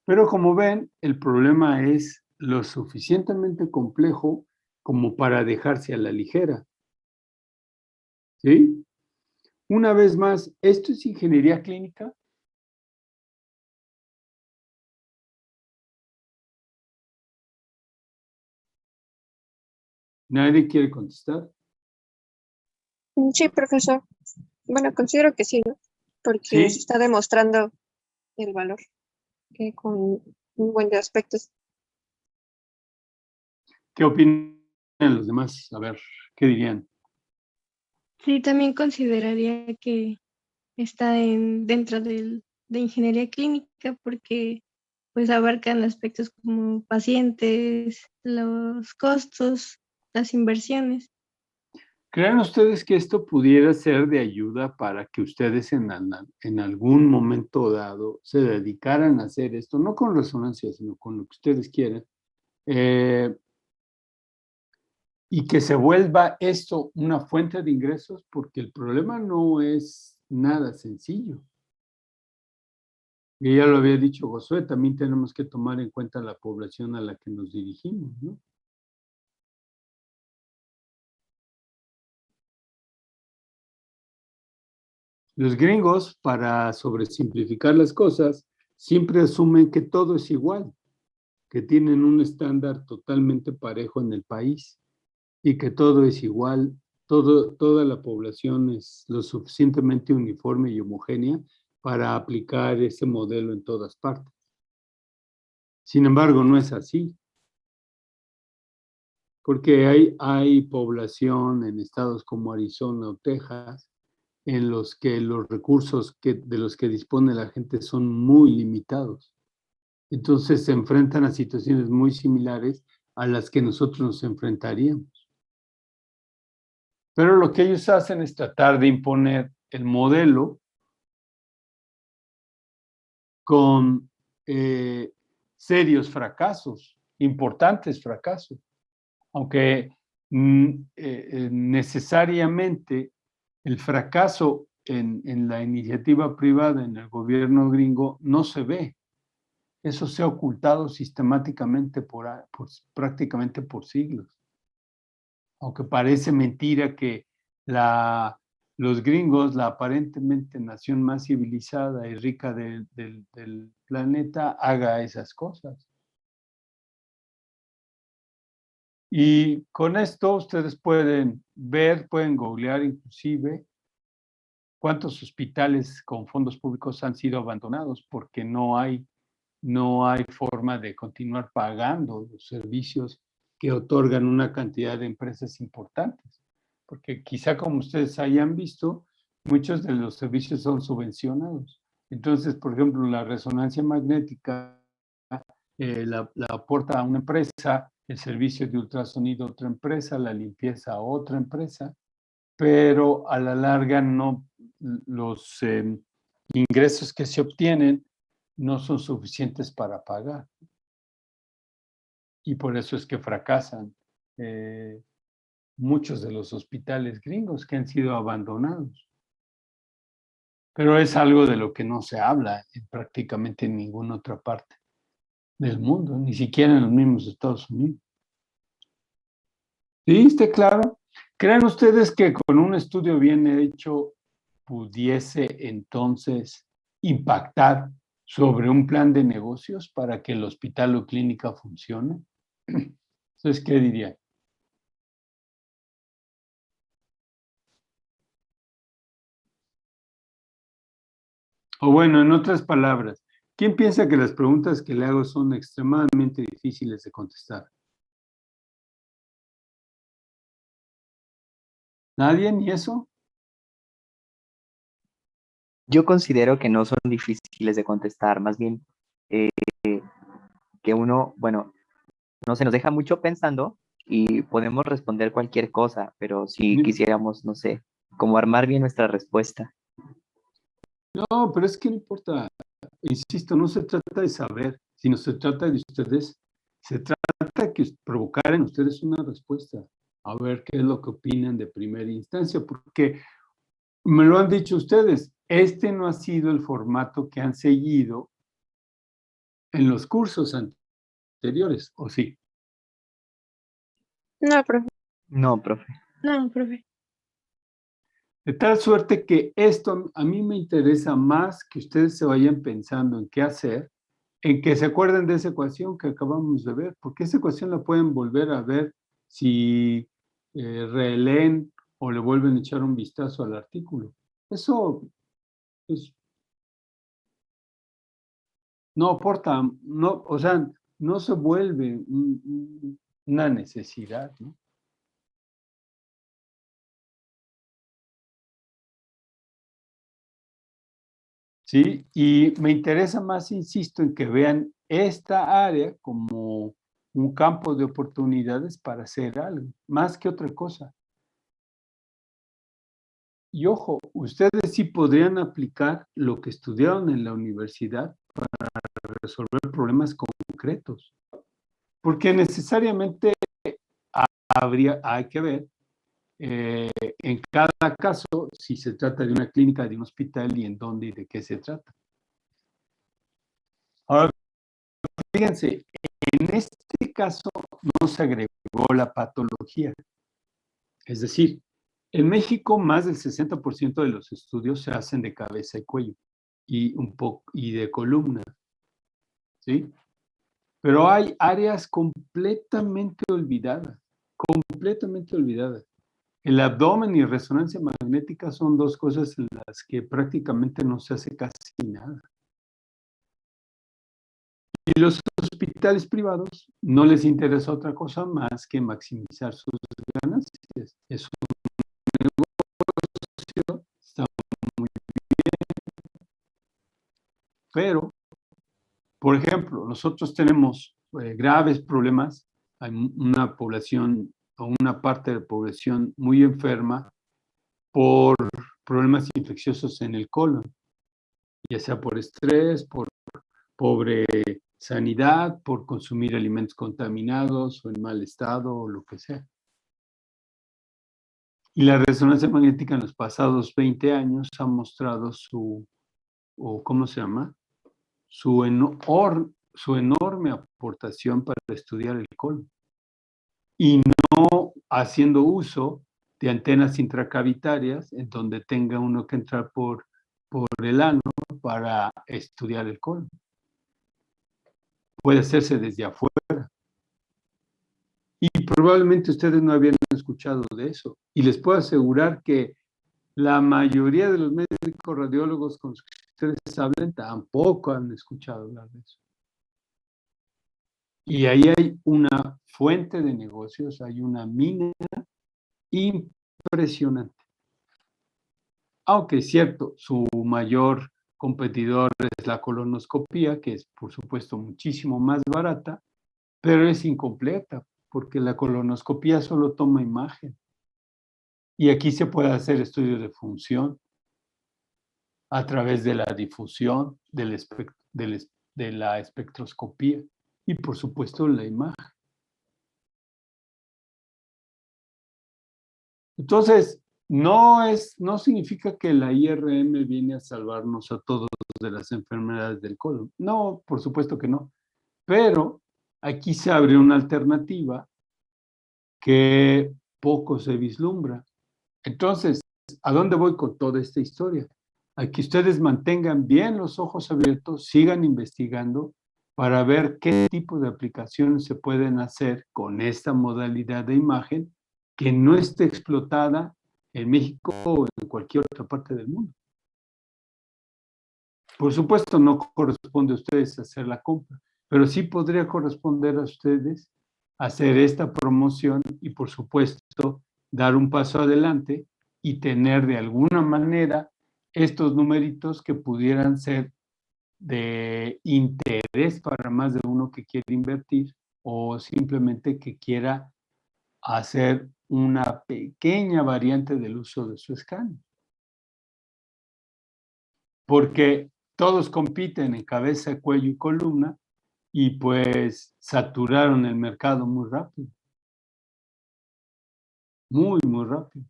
Pero como ven, el problema es lo suficientemente complejo como para dejarse a la ligera. ¿Sí? Una vez más, ¿esto es ingeniería clínica? ¿Nadie quiere contestar? Sí, profesor. Bueno, considero que sí, ¿no? Porque se ¿Sí? está demostrando el valor con un buen de aspectos. ¿Qué opinan los demás? A ver, ¿qué dirían? Sí, también consideraría que está dentro de ingeniería clínica porque pues abarcan aspectos como pacientes, los costos, las inversiones. ¿Creen ustedes que esto pudiera ser de ayuda para que ustedes en algún momento dado se dedicaran a hacer esto, no con resonancia, sino con lo que ustedes quieran, y que se vuelva esto una fuente de ingresos? Porque el problema no es nada sencillo. Y ya lo había dicho Josué, también tenemos que tomar en cuenta la población a la que nos dirigimos, ¿no? Los gringos, para sobresimplificar las cosas, siempre asumen que todo es igual, que tienen un estándar totalmente parejo en el país y que todo es igual, toda la población es lo suficientemente uniforme y homogénea para aplicar ese modelo en todas partes. Sin embargo, no es así, porque hay población en estados como Arizona o Texas en los que los recursos de los que dispone la gente son muy limitados. Entonces se enfrentan a situaciones muy similares a las que nosotros nos enfrentaríamos. Pero lo que ellos hacen es tratar de imponer el modelo con serios fracasos, importantes fracasos, aunque necesariamente el fracaso en la iniciativa privada, en el gobierno gringo, no se ve. Eso se ha ocultado sistemáticamente prácticamente por siglos. Aunque parece mentira que los gringos, la aparentemente nación más civilizada y rica del planeta, haga esas cosas. Y con esto ustedes pueden ver, pueden googlear inclusive cuántos hospitales con fondos públicos han sido abandonados porque no hay forma de continuar pagando los servicios que otorgan una cantidad de empresas importantes. Porque quizá como ustedes hayan visto, muchos de los servicios son subvencionados. Entonces, por ejemplo, la resonancia magnética la aporta a una empresa, el servicio de ultrasonido a otra empresa, la limpieza a otra empresa, pero a la larga no, los ingresos que se obtienen no son suficientes para pagar. Y por eso es que fracasan muchos de los hospitales gringos que han sido abandonados. Pero es algo de lo que no se habla prácticamente en ninguna otra parte del mundo, ni siquiera en los mismos Estados Unidos. ¿Sí? ¿Está claro? ¿Creen ustedes que con un estudio bien hecho pudiese entonces impactar sobre un plan de negocios para que el hospital o clínica funcione? Entonces, ¿qué dirían? O bueno, en otras palabras, ¿quién piensa que las preguntas que le hago son extremadamente difíciles de contestar? ¿Nadie? ¿Ni eso? Yo considero que no son difíciles de contestar, más bien eh, que uno, bueno, no se nos deja mucho pensando y podemos responder cualquier cosa, pero si quisiéramos, no sé, como armar bien nuestra respuesta. No, pero es que no importa. Insisto, no se trata de saber, sino se trata de ustedes, se trata de provocar en ustedes una respuesta, a ver qué es lo que opinan de primera instancia, porque me lo han dicho ustedes, este no ha sido el formato que han seguido en los cursos anteriores, ¿o sí? No, profe. No, profe. No, profe. De tal suerte que esto a mí me interesa más que ustedes se vayan pensando en qué hacer, en que se acuerden de esa ecuación que acabamos de ver, porque esa ecuación la pueden volver a ver si releen o le vuelven a echar un vistazo al artículo. Eso no aporta, no, o sea, no se vuelve una necesidad, ¿no? Sí, y me interesa más, insisto, en que vean esta área como un campo de oportunidades para hacer algo, más que otra cosa. Y ojo, ustedes sí podrían aplicar lo que estudiaron en la universidad para resolver problemas concretos, porque necesariamente hay que ver en cada caso si se trata de una clínica, de un hospital y en dónde y de qué se trata. Ahora, fíjense, en este caso no se agregó la patología. Es decir, en México más del 60% de los estudios se hacen de cabeza y cuello y un poco y de columna, ¿sí? Pero hay áreas completamente olvidadas, completamente olvidadas. El abdomen y resonancia magnética son dos cosas en las que prácticamente no se hace casi nada. Y los hospitales privados no les interesa otra cosa más que maximizar sus ganancias. Es un negocio, está muy bien. Pero, por ejemplo, nosotros tenemos graves problemas. Hay una población o una parte de la población muy enferma por problemas infecciosos en el colon, ya sea por estrés, por pobre sanidad, por consumir alimentos contaminados o en mal estado o lo que sea. Y la resonancia magnética en los pasados 20 años ha mostrado ¿cómo se llama? Su enorme aportación para estudiar el colon. Y no haciendo uso de antenas intracavitarias en donde tenga uno que entrar por el ano para estudiar el colon. Puede hacerse desde afuera. Y probablemente ustedes no habían escuchado de eso. Y les puedo asegurar que la mayoría de los médicos radiólogos con los que ustedes hablan tampoco han escuchado hablar de eso. Y ahí hay una fuente de negocios, hay una mina impresionante. Aunque es cierto, su mayor competidor es la colonoscopía, que es por supuesto muchísimo más barata, pero es incompleta, porque la colonoscopía solo toma imagen. Y aquí se puede hacer estudios de función a través de la difusión de la espectroscopía y por supuesto la imagen. Entonces, no significa que la IRM viene a salvarnos a todos de las enfermedades del colon. No, por supuesto que no. Pero aquí se abre una alternativa que poco se vislumbra. Entonces, ¿a dónde voy con toda esta historia? A que ustedes mantengan bien los ojos abiertos, sigan investigando para ver qué tipo de aplicaciones se pueden hacer con esta modalidad de imagen que no esté explotada en México o en cualquier otra parte del mundo. Por supuesto, no corresponde a ustedes hacer la compra, pero sí podría corresponder a ustedes hacer esta promoción y, por supuesto, dar un paso adelante y tener de alguna manera estos numeritos que pudieran ser de interés para más de uno que quiere invertir o simplemente que quiera hacer una pequeña variante del uso de su escáner. Porque todos compiten en cabeza, cuello y columna y pues saturaron el mercado muy rápido. Muy, muy rápido.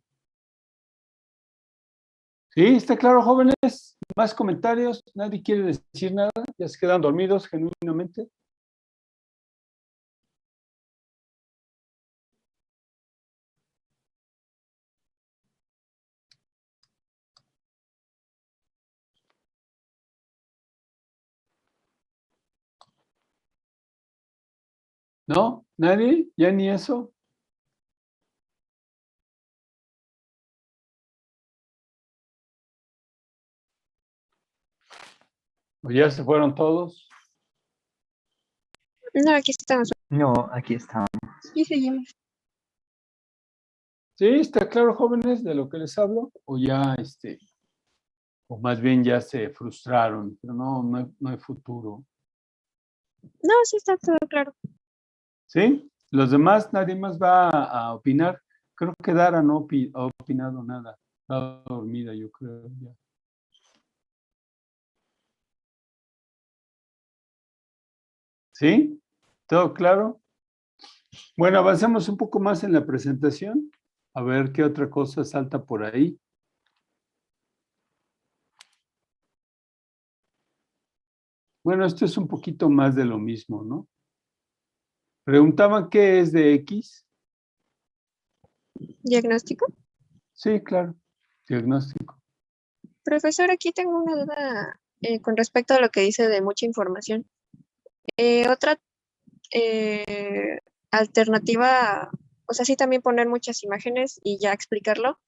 ¿Sí? ¿Está claro, jóvenes? ¿Más comentarios? ¿Nadie quiere decir nada? ¿Ya se quedan dormidos genuinamente? ¿No? ¿Nadie? ¿Ya ni eso? ¿O ya se fueron todos? No, aquí estamos. No, aquí estamos. Y seguimos. ¿Sí? ¿Está claro, jóvenes, de lo que les hablo? ¿O ya, o más bien ya se frustraron? Pero no hay futuro. No, sí está todo claro. ¿Sí? Los demás, nadie más va a opinar. Creo que Dara no ha opinado nada. Está dormida, yo creo. Ya. ¿Sí? ¿Todo claro? Bueno, avancemos un poco más en la presentación. A ver qué otra cosa salta por ahí. Bueno, esto es un poquito más de lo mismo, ¿no? Preguntaban qué es de X. ¿Diagnóstico? Sí, claro. Diagnóstico. Profesor, aquí tengo una duda con respecto a lo que dice de mucha información. Otra alternativa, o sea, sí también poner muchas imágenes y ya explicarlo,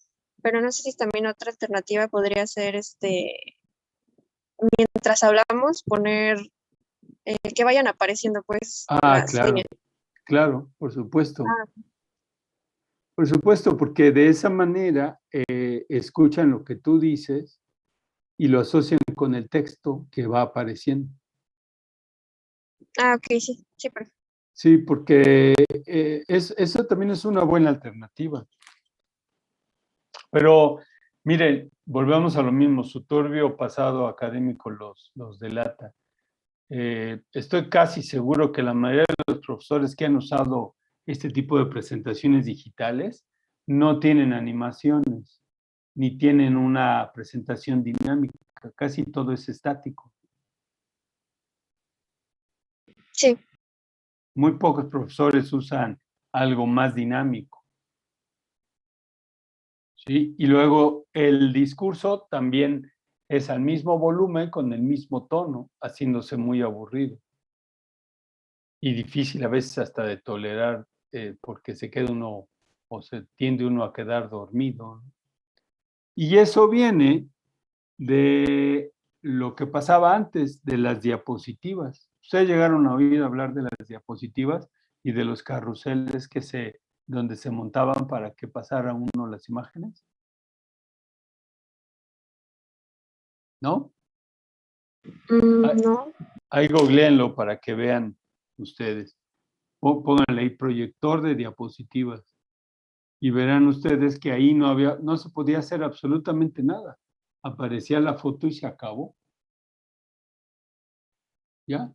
pero no sé si también otra alternativa podría ser mientras hablamos, poner que vayan apareciendo pues Ah, las claro. líneas. Claro, por supuesto. Ah, Por supuesto, porque de esa manera escuchan lo que tú dices y lo asocian con el texto que va apareciendo. ok, sí, sí, perfecto. Sí, porque eso también es una buena alternativa. Pero miren, volvemos a lo mismo, su turbio pasado académico los delata. Estoy casi seguro que la mayoría de los profesores que han usado este tipo de presentaciones digitales no tienen animaciones, ni tienen una presentación dinámica, casi todo es estático. Sí, Muy pocos profesores usan algo más dinámico. ¿Sí? Y luego el discurso también es al mismo volumen, con el mismo tono, haciéndose muy aburrido. Y difícil a veces hasta de tolerar, porque se queda uno o se tiende uno a quedar dormido. Y eso viene de lo que pasaba antes de las diapositivas. Ustedes llegaron a oír hablar de las diapositivas y de los carruseles donde se montaban para que pasara uno las imágenes. ¿No? no, Ahí googleenlo para que vean ustedes. Pónganle ahí proyector de diapositivas y verán ustedes que ahí no se podía hacer absolutamente nada. Aparecía la foto y se acabó. ¿Ya?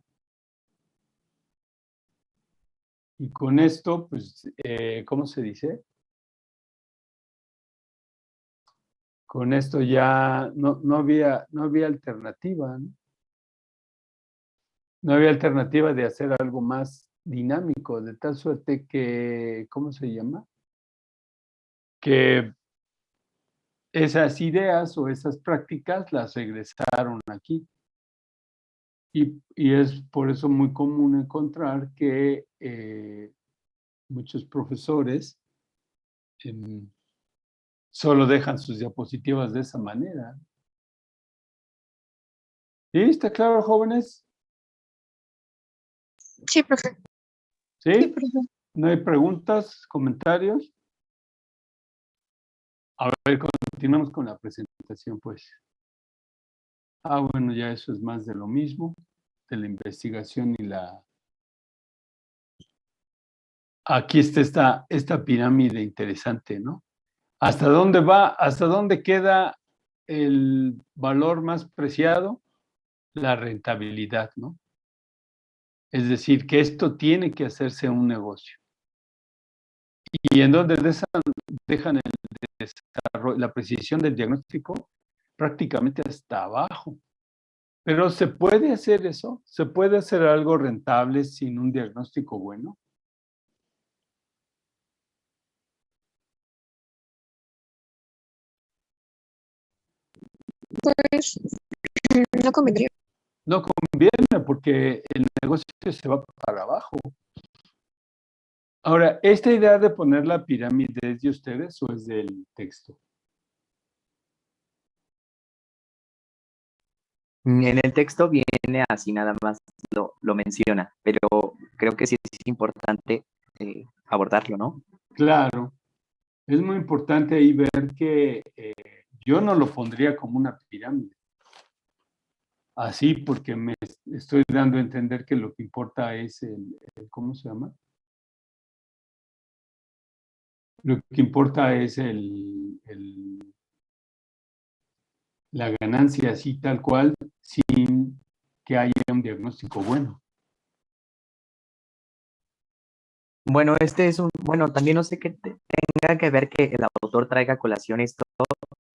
Y con esto, pues, ¿cómo se dice? Con esto ya no había alternativa, ¿no? No había alternativa de hacer algo más dinámico, de tal suerte que, ¿cómo se llama? Que esas ideas o esas prácticas las regresaron aquí. Y es por eso muy común encontrar que muchos profesores solo dejan sus diapositivas de esa manera. ¿Sí? ¿Está claro, jóvenes? Sí, profe. ¿Sí? Sí, profe. ¿No hay preguntas, comentarios? A ver, continuamos con la presentación, pues. Bueno, ya eso es más de lo mismo, de la investigación y la... Aquí está esta pirámide interesante, ¿no? ¿Hasta dónde va? ¿Hasta dónde queda el valor más preciado? La rentabilidad, ¿no? Es decir, que esto tiene que hacerse un negocio. Y en donde dejan el desarrollo, la precisión del diagnóstico prácticamente hasta abajo. Pero ¿se puede hacer eso? ¿Se puede hacer algo rentable sin un diagnóstico bueno? Pues no convendría. No conviene porque el negocio se va para abajo. Ahora, ¿esta idea de poner la pirámide es de ustedes o es del texto? En el texto viene así, nada más lo menciona, pero creo que sí es importante abordarlo, ¿no? Claro, es muy importante ahí ver que yo no lo pondría como una pirámide. Así porque me estoy dando a entender que lo que importa es ¿cómo se llama? Lo que importa es la ganancia así tal cual, sin que haya un diagnóstico bueno. Bueno, bueno, también no sé qué tenga que ver que el autor traiga a colación esto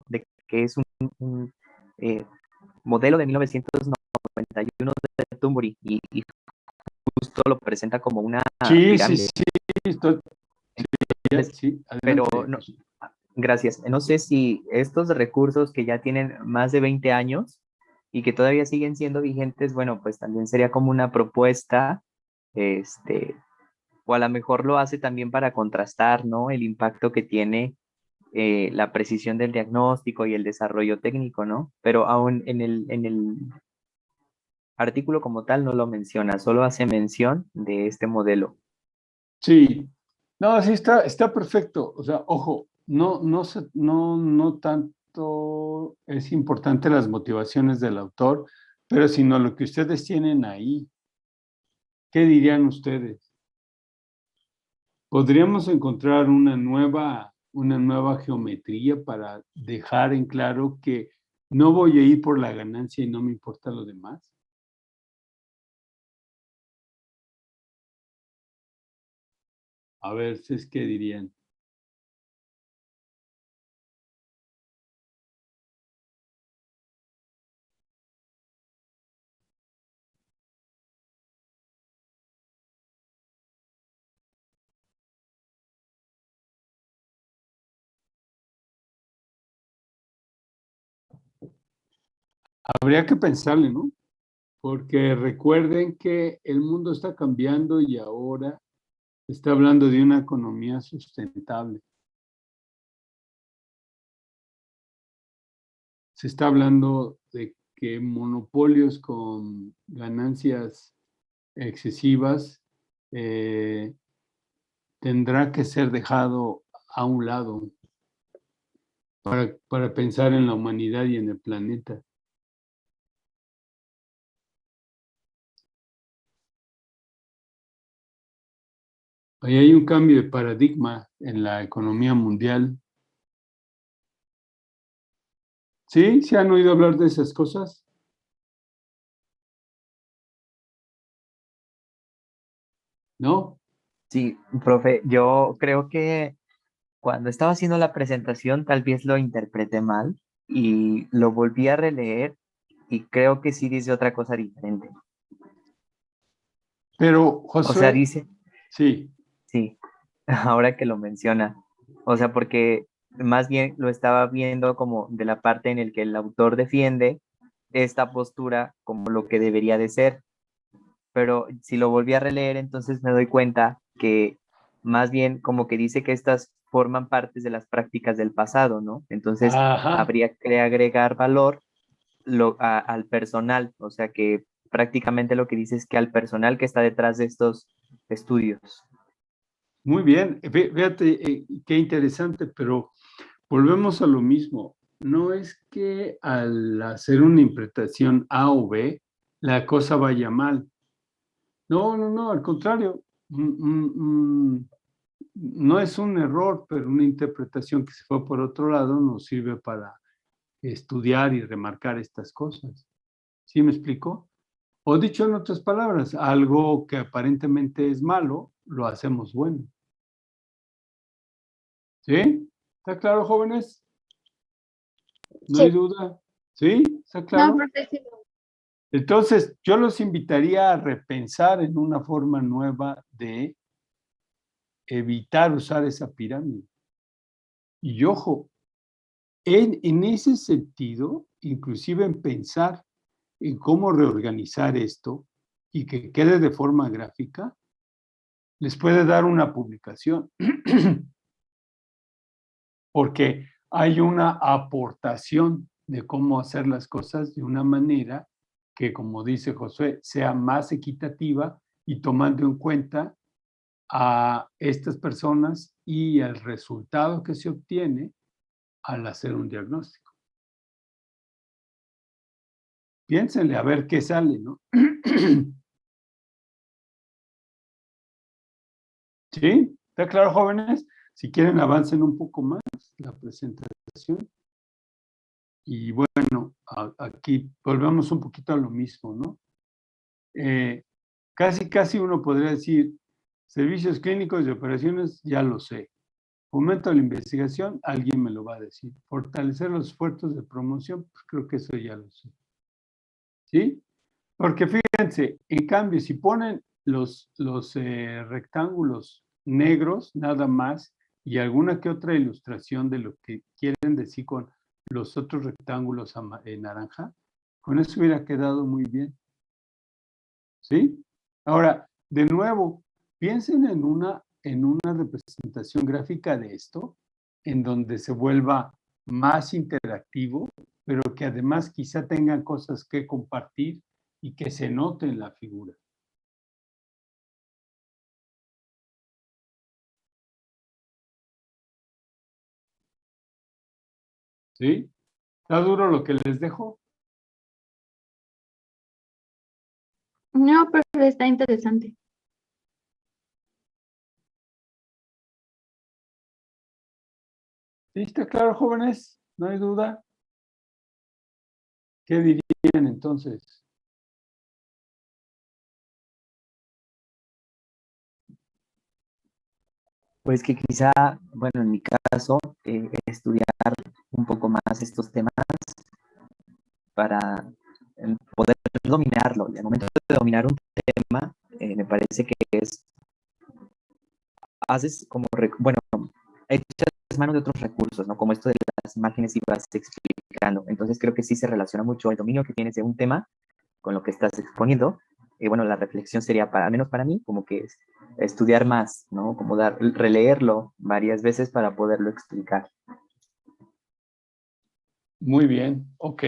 de que es un, modelo de 1991 de Thunbury y justo lo presenta como una Sí, pirámide. Sí, Pero adelante. no, gracias. No sé si estos recursos que ya tienen más de 20 años y que todavía siguen siendo vigentes, bueno, pues también sería como una propuesta, o a lo mejor lo hace también para contrastar, ¿no? El impacto que tiene la precisión del diagnóstico y el desarrollo técnico, ¿no? Pero aún en el artículo como tal no lo menciona, solo hace mención de este modelo. Sí, no, sí está perfecto. O sea, ojo, no tanto es importante las motivaciones del autor, pero sino lo que ustedes tienen ahí. ¿Qué dirían ustedes? ¿Podríamos encontrar una nueva geometría para dejar en claro que no voy a ir por la ganancia y no me importa lo demás? A ver, ¿ustedes qué dirían? Habría que pensarle, ¿no? Porque recuerden que el mundo está cambiando y ahora se está hablando de una economía sustentable. Se está hablando de que monopolios con ganancias excesivas tendrá que ser dejado a un lado para pensar en la humanidad y en el planeta. Ahí hay un cambio de paradigma en la economía mundial. ¿Sí? ¿Se han oído hablar de esas cosas? ¿No? Sí, profe, yo creo que cuando estaba haciendo la presentación tal vez lo interpreté mal y lo volví a releer y creo que sí dice otra cosa diferente. Pero, O sea, Josué, dice, sí, sí, ahora que lo menciona, o sea, porque más bien lo estaba viendo como de la parte en el que el autor defiende esta postura como lo que debería de ser, pero si lo volví a releer, entonces me doy cuenta que más bien como que dice que estas forman partes de las prácticas del pasado, ¿no? Entonces ajá, habría que agregar valor al personal, o sea que prácticamente lo que dice es que al personal que está detrás de estos estudios. muy bien. Fíjate, qué interesante, pero volvemos a lo mismo. No es que al hacer una interpretación A o B, la cosa vaya mal. No, no, no, al contrario. No es un error, pero una interpretación que se fue por otro lado nos sirve para estudiar y remarcar estas cosas. ¿Sí me explico? O dicho en otras palabras, algo que aparentemente es malo, lo hacemos bueno. ¿Sí? ¿Está claro, jóvenes? No hay Sí, duda. ¿Sí? ¿Está No, claro? profe, sí. Entonces, yo los invitaría a repensar en una forma nueva de evitar usar esa pirámide. Y ojo, en ese sentido, inclusive en pensar en cómo reorganizar esto y que quede de forma gráfica, les puede dar una publicación, porque hay una aportación de cómo hacer las cosas de una manera que, como dice Josué, sea más equitativa y tomando en cuenta a estas personas y el resultado que se obtiene al hacer un diagnóstico. Piénsenle a ver qué sale, ¿no? ¿Sí? ¿Está claro, jóvenes? Si quieren, avancen un poco más la presentación. Y bueno, aquí volvemos un poquito a lo mismo, ¿no? Casi uno podría decir, servicios clínicos y operaciones, ya lo sé. Fomento de la investigación, alguien me lo va a decir. Fortalecer los esfuerzos de promoción, pues creo que eso ya lo sé. ¿Sí? Porque fíjense, en cambio, si ponen los rectángulos negros nada más y alguna que otra ilustración de lo que quieren decir con los otros rectángulos naranja, con eso hubiera quedado muy bien. ¿Sí? Ahora, de nuevo, piensen en una representación gráfica de esto, en donde se vuelva más interactivo, pero que además quizá tengan cosas que compartir y que se note en la figura. ¿Sí? ¿Está duro lo que les dejo? No, pero está interesante. ¿Sí? ¿Está claro, jóvenes? ¿No hay duda? ¿Qué dirían entonces? Pues que quizá, bueno, en mi caso, estudiar un poco más estos temas para poder dominarlo. Y al momento de dominar un tema, me parece que es, haces como, bueno, echas manos de otros recursos, ¿no? Como esto de las imágenes y vas explicando. Entonces creo que sí se relaciona mucho el dominio que tienes de un tema con lo que estás exponiendo. Y bueno, la reflexión sería, al menos para mí, como que es estudiar más, ¿no? Como releerlo varias veces para poderlo explicar. Muy bien, ok.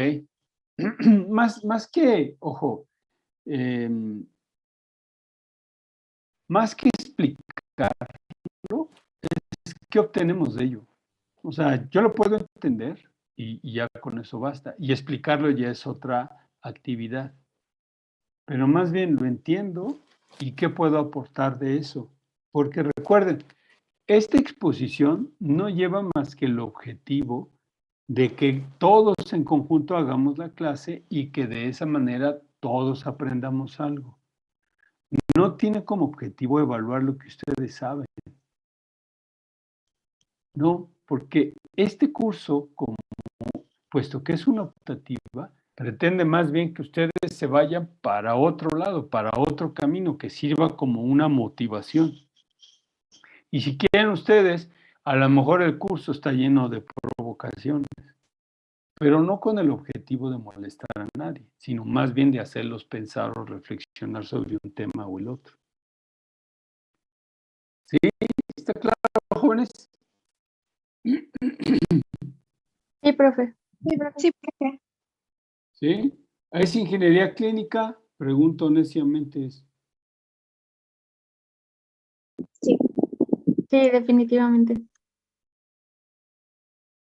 Más que, ojo, más que explicarlo, ¿qué obtenemos de ello? O sea, yo lo puedo entender y ya con eso basta. Y explicarlo ya es otra actividad. Pero más bien lo entiendo y qué puedo aportar de eso. Porque recuerden, esta exposición no lleva más que el objetivo de que todos en conjunto hagamos la clase y que de esa manera todos aprendamos algo. No tiene como objetivo evaluar lo que ustedes saben. No, porque este curso, puesto que es una optativa, Pretende más bien que ustedes se vayan para otro lado, para otro camino, que sirva como una motivación. Y si quieren ustedes, a lo mejor el curso está lleno de provocaciones, pero no con el objetivo de molestar a nadie, sino más bien de hacerlos pensar o reflexionar sobre un tema o el otro. ¿Sí? ¿Está claro, jóvenes? Sí, profe. Sí, profe. ¿Sí? ¿Es ingeniería clínica? Pregunto neciamente. Sí, definitivamente.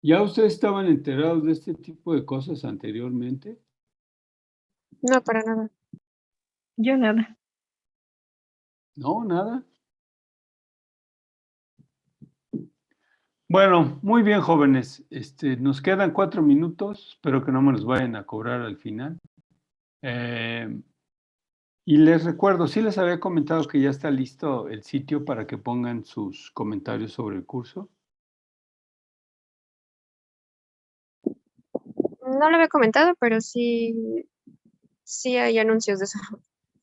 ¿Ya ustedes estaban enterados de este tipo de cosas anteriormente? No, para nada. Yo nada. No, nada. Bueno, muy bien, jóvenes. Nos quedan 4 minutos. Espero que no me los vayan a cobrar al final. Y les recuerdo, sí les había comentado que ya está listo el sitio para que pongan sus comentarios sobre el curso. No lo había comentado, pero sí hay anuncios de eso.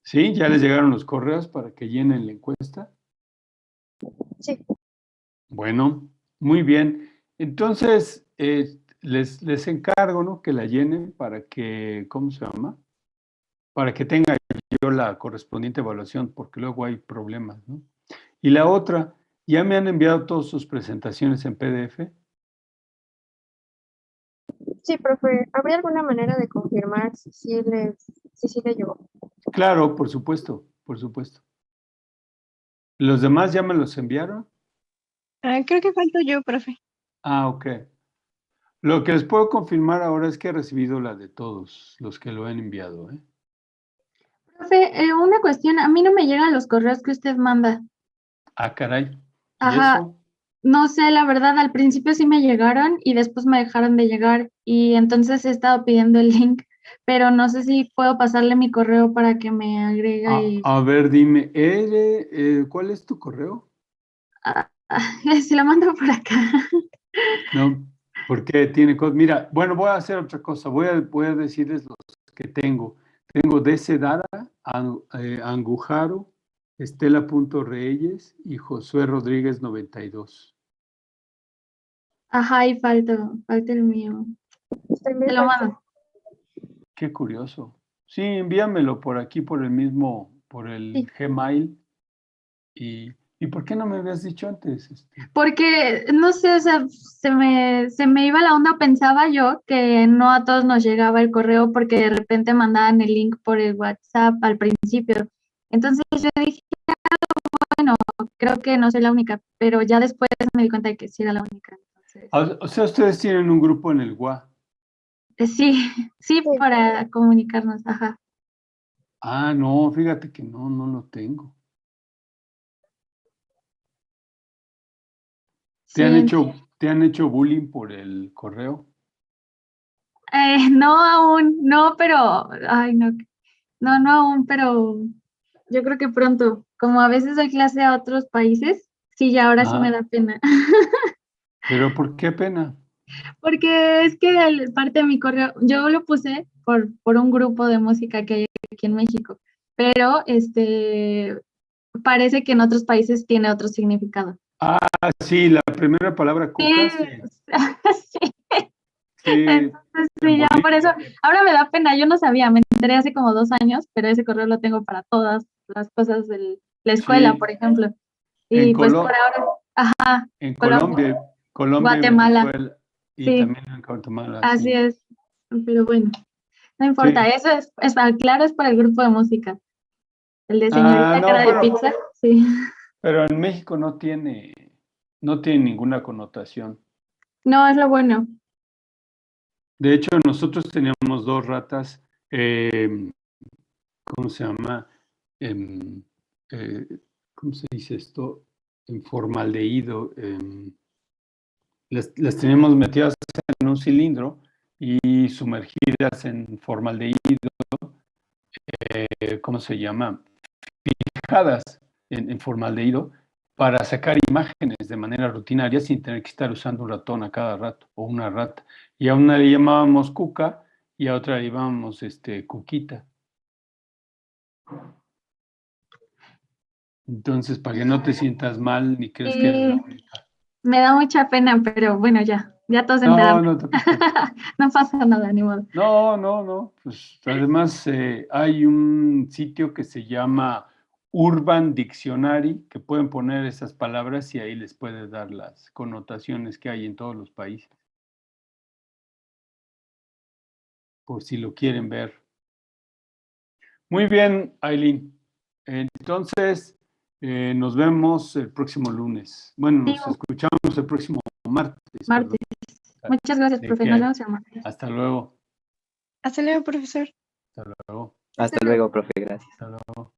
Sí, ya les llegaron los correos para que llenen la encuesta. Sí. Bueno, muy bien. Entonces, les encargo, ¿no? Que la llenen para que, ¿cómo se llama? Para que tenga yo la correspondiente evaluación, porque luego hay problemas, ¿no? Y la otra, ¿ya me han enviado todas sus presentaciones en PDF? Sí, profe, ¿habría alguna manera de confirmar si sí le llegó? Claro, por supuesto, por supuesto. ¿Los demás ya me los enviaron? Creo que falto yo, profe. Ah, ok. Lo que les puedo confirmar ahora es que he recibido la de todos los que lo han enviado, ¿eh? Profe, una cuestión, a mí no me llegan los correos que usted manda. Ah, caray. ¿Y Ajá, eso? no sé, la verdad, al principio sí me llegaron y después me dejaron de llegar y entonces he estado pidiendo el link, pero no sé si puedo pasarle mi correo para que me agregue. A ver, dime, ¿cuál es tu correo? Se lo mando por acá. No, porque tiene cosas. Mira, bueno, voy a hacer otra cosa. Voy a decirles los que tengo. Tengo DC Dara, Angujaro, Estela.Reyes y Josué Rodríguez 92. Ajá, y falta el mío. Se lo mando. Qué curioso. Sí, envíamelo por aquí, por el mismo, por el Sí. Gmail. ¿Y por qué no me habías dicho antes? Porque, no sé, o sea, se me iba la onda, pensaba yo que no a todos nos llegaba el correo porque de repente mandaban el link por el WhatsApp al principio. Entonces yo dije, bueno, creo que no soy la única, pero ya después me di cuenta de que sí era la única. Entonces, O sea, ustedes tienen un grupo en el WA. sí, sí, para comunicarnos, ajá. Ah, no, fíjate que no lo tengo. Sí, ¿Te han hecho bullying por el correo? no aún, no, pero, ay, no aún, pero yo creo que pronto, como a veces doy clase a otros países, sí, ya ahora sí me Ah, da pena. pero ¿por qué pena? Porque es que parte de mi correo, yo lo puse por un grupo de música que hay aquí en México, pero parece que en otros países tiene otro significado. Ah, sí, la primera palabra cuca, Sí, sí. sí, Sí, entonces en sí, ya por eso, Bolivia. ahora me da pena, yo no sabía, me enteré hace como 2 años, pero ese correo lo tengo para todas las cosas de la escuela, Sí, por ejemplo. en, Y pues por ahora, ajá, en Colombia, Colombia y Guatemala, Venezuela y sí, también en Guatemala, así sí. es, pero bueno. No importa, Sí. eso claro, es para el grupo de música. El de Ah, señorita no, cara de bueno, pizza, sí. pero en México no tiene ninguna connotación. No, es lo bueno. De hecho, nosotros teníamos 2 ratas, ¿cómo se llama? Em, eh, ¿Cómo se dice esto? En formaldehído. Las teníamos metidas en un cilindro y sumergidas en formaldehído, ¿cómo se llama? Fijadas en formaldehído para sacar imágenes de manera rutinaria sin tener que estar usando un ratón a cada rato o una rata. Y a una le llamábamos Cuca y a otra le llamamos Cuquita. Entonces, para que no te sientas mal ni creas que eres la única. Me da mucha pena, pero bueno, ya todos No, enteramos. no te preocupes. No pasa nada, ni modo. No. Pues además hay un sitio que se llama Urban Dictionary, que pueden poner esas palabras y ahí les puede dar las connotaciones que hay en todos los países. Por si lo quieren ver. Muy bien, Aileen. Entonces, nos vemos el próximo lunes. Bueno, nos Sí. escuchamos el próximo martes. Martes. Muchas gracias, ¿De profe. qué? Nos vemos el martes. Hasta luego. Hasta luego, profesor. Hasta luego. Hasta luego, profe, gracias. Hasta luego.